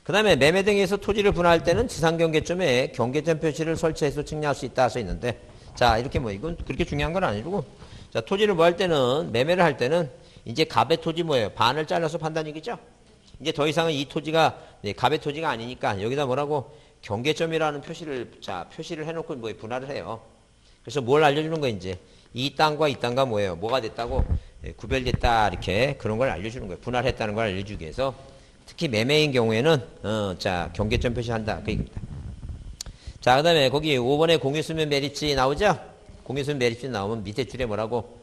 그 다음에 매매 등에서 토지를 분할할 때는 지상경계점에 경계점 표시를 설치해서 측량할 수 있다 써 있는데 자 이렇게 뭐 이건 그렇게 중요한 건 아니고 자 토지를 뭐 할 때는 매매를 할 때는 이제 갑의 토지 뭐예요? 반을 잘라서 판단 얘기죠? 이제 더 이상은 이 토지가 갑의 토지가 아니니까 여기다 뭐라고 경계점이라는 표시를 해놓고 뭐 분할을 해요. 그래서 뭘 알려주는 거예요 이제 이 땅과 이 땅과 뭐예요? 뭐가 됐다고 구별됐다 이렇게 그런 걸 알려주는 거예요. 분할했다는 걸 알려주기 위해서. 특히 매매인 경우에는 자 경계점 표시한다 그 얘기입니다. 자 그다음에 거기 5번에 공유수면 매립지 나오죠? 공유수면 매립지 나오면 밑에 줄에 뭐라고?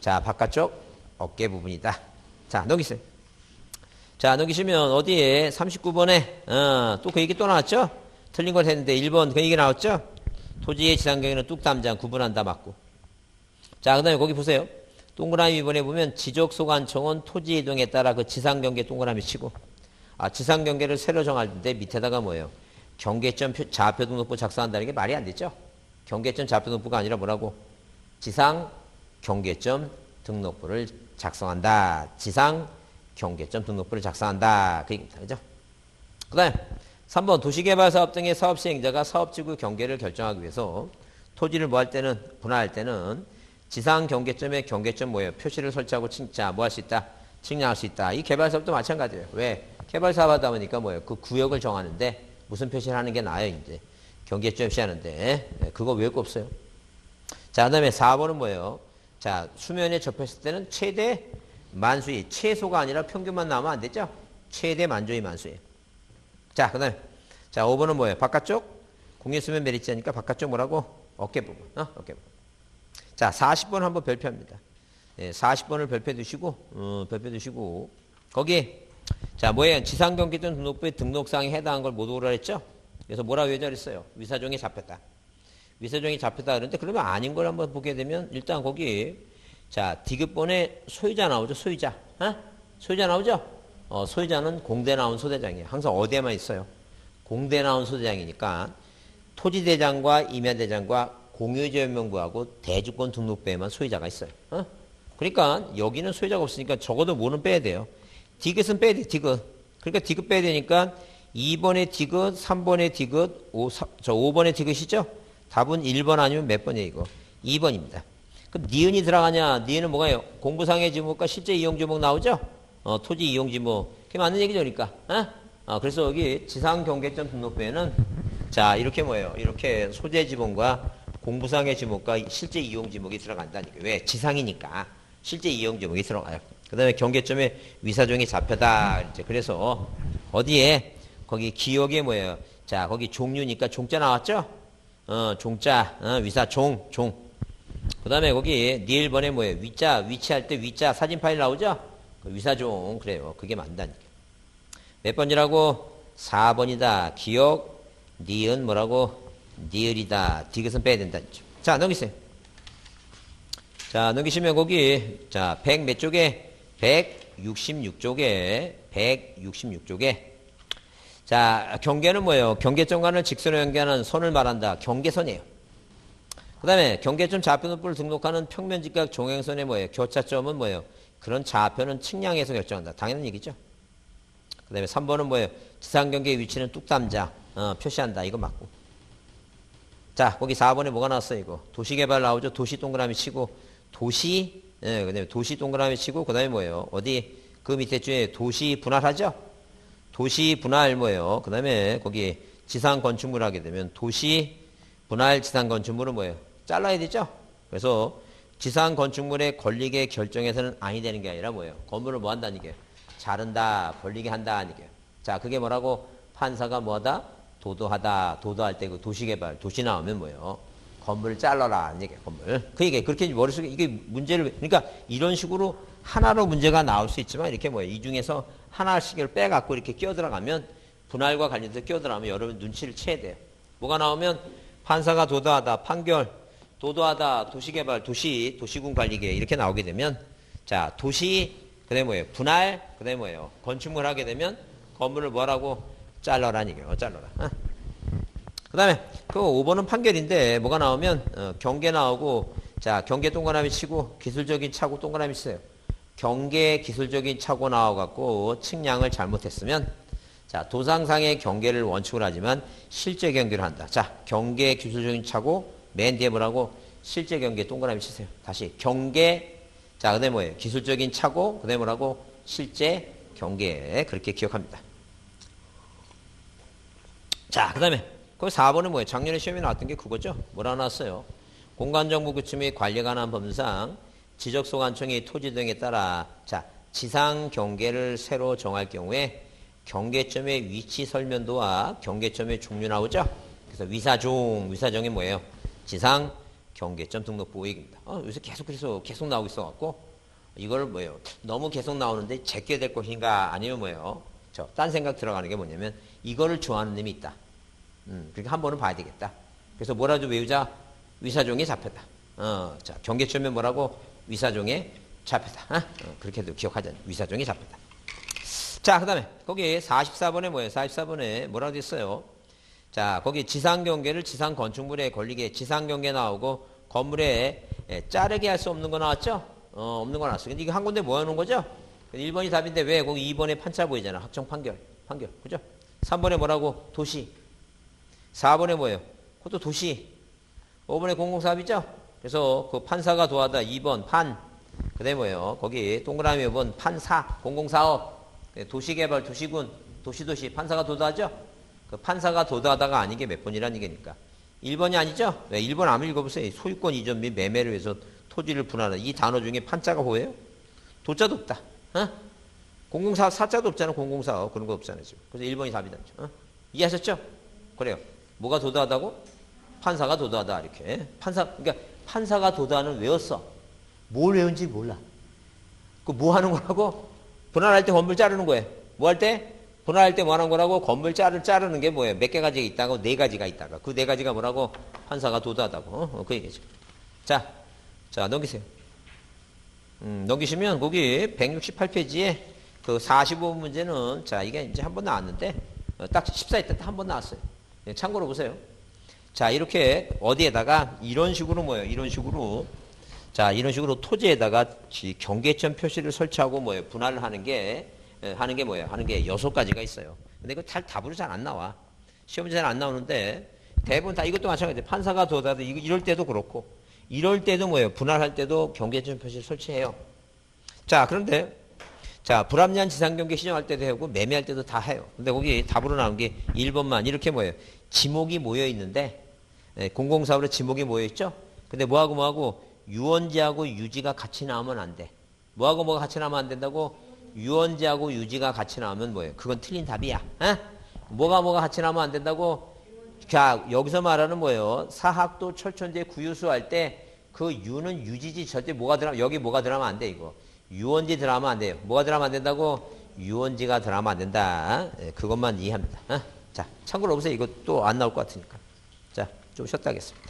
자 바깥쪽 어깨 부분이다. 자 넘기세요. 자 넘기시면 어디에 39번에 또 그 얘기 또 나왔죠? 틀린 걸 했는데 1번 그 얘기 나왔죠? 토지의 지상경계는 뚝담장 구분한다 맞고. 자 그다음에 거기 보세요. 동그라미 2번에 보면 지적소관청은 토지 이동에 따라 그 지상경계 동그라미 치고 지상경계를 새로 정할 때 밑에다가 뭐예요? 경계점 좌표 등록부 작성한다는 게 말이 안 되죠? 경계점 좌표 등록부가 아니라 뭐라고? 지상 경계점 등록부를 작성한다. 지상 경계점 등록부를 작성한다. 그 얘기입니다. 그죠? 그 다음에 3번 도시개발사업 등의 사업시행자가 사업지구 경계를 결정하기 위해서 토지를 뭐 할 때는 분할할 때는 지상 경계점에 경계점 뭐예요? 표시를 설치하고 뭐 할 수 있다? 측량할 수 있다. 이 개발사업도 마찬가지예요. 왜? 개발사업 하다 보니까 뭐예요? 그 구역을 정하는데 무슨 표시를 하는 게 나아요, 이제. 경계점 표시하는데. 그거 외울 거 없어요. 자, 그 다음에 4번은 뭐예요? 자, 수면에 접했을 때는 최대 만수의 최소가 아니라 평균만 나오면 안 되죠? 최대 만조의 만수예요. 자, 그 다음에 자, 5번은 뭐예요? 바깥쪽 공유수면 메리츠니까 바깥쪽 뭐라고? 어깨 부분. 어깨 부분. 자, 40번 한번 별표합니다. 네, 40번을 별표 두시고 거기 자, 뭐예요? 지상경계점 등록부에 등록사항에 해당한 걸 못 오라 했죠? 그래서 뭐라고 예절했어요? 위사종이 잡혔다. 위사종이 잡혔다 그러는데 그러면 아닌 걸 한번 보게 되면 일단 거기 자, 디귿번에 소유자 나오죠? 소유자. 소유자 나오죠? 소유자는 공대 나온 소대장이에요. 항상 어디에만 있어요? 공대 나온 소대장이니까 토지대장과 임야대장과 공유지명부하고 대주권 등록부에만 소유자가 있어요. 그러니까 여기는 소유자가 없으니까 적어도 뭐는 빼야 돼요. 디귿은 빼야 돼. 디귿. 그러니까 디귿 빼야 되니까 2번의 디귿, 3번의 디귿, 5번의 디귿이죠? 답은 1번 아니면 몇 번이에요, 이거? 2번입니다. 그럼 니은이 들어가냐? 니은은 뭐가요? 공부상의 지목과 실제 이용 지목 나오죠? 토지 이용 지목. 그게 맞는 얘기죠, 그러니까. 그래서 여기 지상경계점 등록부에는 자, 이렇게 뭐예요? 이렇게 소재 지목과 공부상의 지목과 실제 이용 지목이 들어간다니까. 왜? 지상이니까. 실제 이용 지목이 들어가요. 그 다음에 경계점에 위사종이 잡혀다. 그래서 어디에? 거기 기억에 뭐예요? 자, 거기 종류니까 종자 나왔죠? 종자, 위사종, 종. 그 다음에 거기 니 1번에 뭐예요? 위자, 위치할 때 위자 사진 파일 나오죠? 그 위사종, 그래요. 그게 맞다니까. 몇 번이라고? 4번이다. 기억, 니은 뭐라고? 니을이다. 디귿은 빼야 된다. 자, 넘기세요. 자, 넘기시면 거기, 자, 100 몇 쪽에? 166쪽에, 166쪽에. 자, 경계는 뭐예요? 경계점과는 직선을 연계하는 선을 말한다. 경계선이에요. 그 다음에 경계점 좌표노부를 등록하는 평면직각 종행선의 뭐예요? 교차점은 뭐예요? 그런 좌표는 측량에서 결정한다. 당연한 얘기죠. 그 다음에 3번은 뭐예요? 지상경계의 위치는 뚝담자. 표시한다. 이거 맞고. 자, 거기 4번에 뭐가 나왔어요, 이거? 도시개발 나오죠? 도시 동그라미 치고, 도시, 그 다음에 도시 동그라미 치고, 그 다음에 뭐예요? 어디, 그 밑에 줄에 도시 분할하죠? 도시 분할 뭐예요? 그 다음에 거기 지상 건축물 하게 되면 도시 분할 지상 건축물은 뭐예요? 잘라야 되죠? 그래서 지상 건축물에 걸리게 결정해서는 아니 되는 게 아니라 뭐예요? 건물을 뭐 한다는 얘기예요? 자른다, 벌리게 한다는 얘기예요. 자, 그게 뭐라고? 판사가 뭐하다? 도도하다. 도도할 때 그 도시개발, 도시 나오면 뭐예요? 건물을 잘라라. 이게 건물. 그 얘기 그렇게 머릿속에 이게 문제를, 그러니까 이런 식으로 하나로 문제가 나올 수 있지만 이렇게 뭐예요? 이 중에서 하나씩을 빼갖고 이렇게 끼어들어가면 분할과 관련돼서 끼어들어가면 여러분 눈치를 채야 돼요. 뭐가 나오면 판사가 도도하다. 판결, 도도하다. 도시개발, 도시군 관리계 이렇게 나오게 되면 자, 도시, 그 다음에 뭐예요? 분할, 그 다음에 뭐예요? 건축물 하게 되면 건물을 뭐라고? 잘라라는 얘기예요. 잘라라. 그 다음에 그 5번은 판결인데 뭐가 나오면 경계 나오고 자, 경계 동그라미 치고 기술적인 착오 동그라미 치세요. 경계 기술적인 착오 나와갖고 측량을 잘못했으면 자, 도상상의 경계를 원칙으로 하지만 실제 경계를 한다. 자, 경계 기술적인 착오 맨 뒤에 뭐라고? 실제 경계 동그라미 치세요. 다시 경계, 자, 그 다음에 뭐예요? 기술적인 착오, 그 다음에 뭐라고? 실제 경계. 그렇게 기억합니다. 자, 그 다음에 그 4번은 뭐예요? 작년에 시험에 나왔던 게 그거죠? 뭐라 나왔어요? 공간정보 구축 및 관리에 관한 법상 지적소관청의 토지 등에 따라 자, 지상 경계를 새로 정할 경우에 경계점의 위치 설명도와 경계점의 종류 나오죠? 그래서 위사종이 뭐예요? 지상 경계점 등록부 얘기입니다. 요새 계속 나오고 있어갖고 이걸 뭐예요? 너무 계속 나오는데 제껴야 될 것인가 아니면 뭐예요? 딴 생각 들어가는 게 뭐냐면 이거를 좋아하는 놈이 있다. 그러니까 한 번은 봐야 되겠다. 그래서 뭐라도 외우자. 위사종에 잡혔다. 자, 경계점에 뭐라고? 위사종에 잡혔다. 그렇게도 기억하자. 위사종에 잡혔다. 자, 그 다음에 거기 44번에 뭐예요? 44번에 뭐라고 됐어요? 자, 거기 지상경계를 지상건축물에 걸리게 지상경계 나오고 건물에 자르게 할 수 없는 거 나왔죠? 없는 거 나왔어. 근데 이거 한 군데 모아놓은 거죠? 1번이 답인데 왜 거기 2번에 판자 보이잖아. 확정 판결. 그죠? 3번에 뭐라고? 도시. 4번에 뭐예요? 그것도 도시. 5번에 공공사업이죠? 그래서 그 판사가 도하다 2번 판. 그 다음에 뭐예요? 거기 동그라미 5번 판사. 공공사업. 도시개발, 도시군, 도시. 판사가 도도하죠? 그 판사가 도도하다가 아닌 게 몇 번이라는 얘기니까. 1번이 아니죠? 왜 1번 한번 읽어보세요. 소유권 이전 및 매매를 위해서 토지를 분할하는 이 단어 중에 판자가 보여요? 도자도 없다. 어? 공공사업 사자도 없잖아. 공공사업 그런 거 없잖아요. 지금. 그래서 1번이 답이다. 어? 이해하셨죠? 그래요. 뭐가 도도하다고? 판사가 도도하다 이렇게. 그러니까 판사가 도도하는 외웠어. 뭘 외운지 몰라. 그 뭐 하는 거라고? 분할할 때 건물 자르는 거예요. 뭐 할 때? 분할할 때 뭐 하는 거라고? 건물 자르는 게 뭐예요? 몇 개 가지가 있다고? 네 가지가 있다가. 그 네 가지가 뭐라고? 판사가 도도하다고. 그 얘기죠. 자, 넘기세요. 넘기시면 거기 168페이지에 그 45번 문제는 자, 이게 이제 한 번 나왔는데 딱 14회 때 한 번 나왔어요. 참고로 보세요. 자, 이렇게 어디에다가 이런 식으로 뭐예요? 이런 식으로 자, 이런 식으로 토지에다가 경계점 표시를 설치하고 뭐예요? 분할을 하는 게 뭐예요? 하는 게 6가지가 있어요. 근데 이거 답으로 잘 안 나와. 시험에 잘 안 나오는데 대부분 다 이것도 마찬가지예요. 판사가 도다도 이럴 때도 그렇고 이럴 때도 뭐예요? 분할할 때도 경계점 표시를 설치해요. 자, 그런데 자, 불합리한 지상경계 시정할 때도 하고 매매할 때도 다 해요. 근데 거기 답으로 나온 게 1번만 이렇게 뭐예요? 지목이 모여 있는데 공공사업으로 지목이 모여 있죠? 근데 뭐하고 유원지하고 유지가 같이 나오면 안 돼. 뭐하고 뭐가 같이 나오면 안 된다고? 유원지하고 유지가 같이 나오면 뭐예요? 그건 틀린 답이야. 에? 뭐가 같이 나오면 안 된다고? 자, 여기서 말하는 뭐예요? 사학도 철천제 구유수 할 때 그 유는 유지지 절대 여기 뭐가 들어가면 안 돼, 이거. 유원지 들어가면 안 돼요. 뭐가 들어가면 안 된다고? 유원지가 들어가면 안 된다. 그것만 이해합니다. 자, 참고로 보세요. 이거 또 안 나올 것 같으니까. 자, 좀 쉬었다 하겠습니다.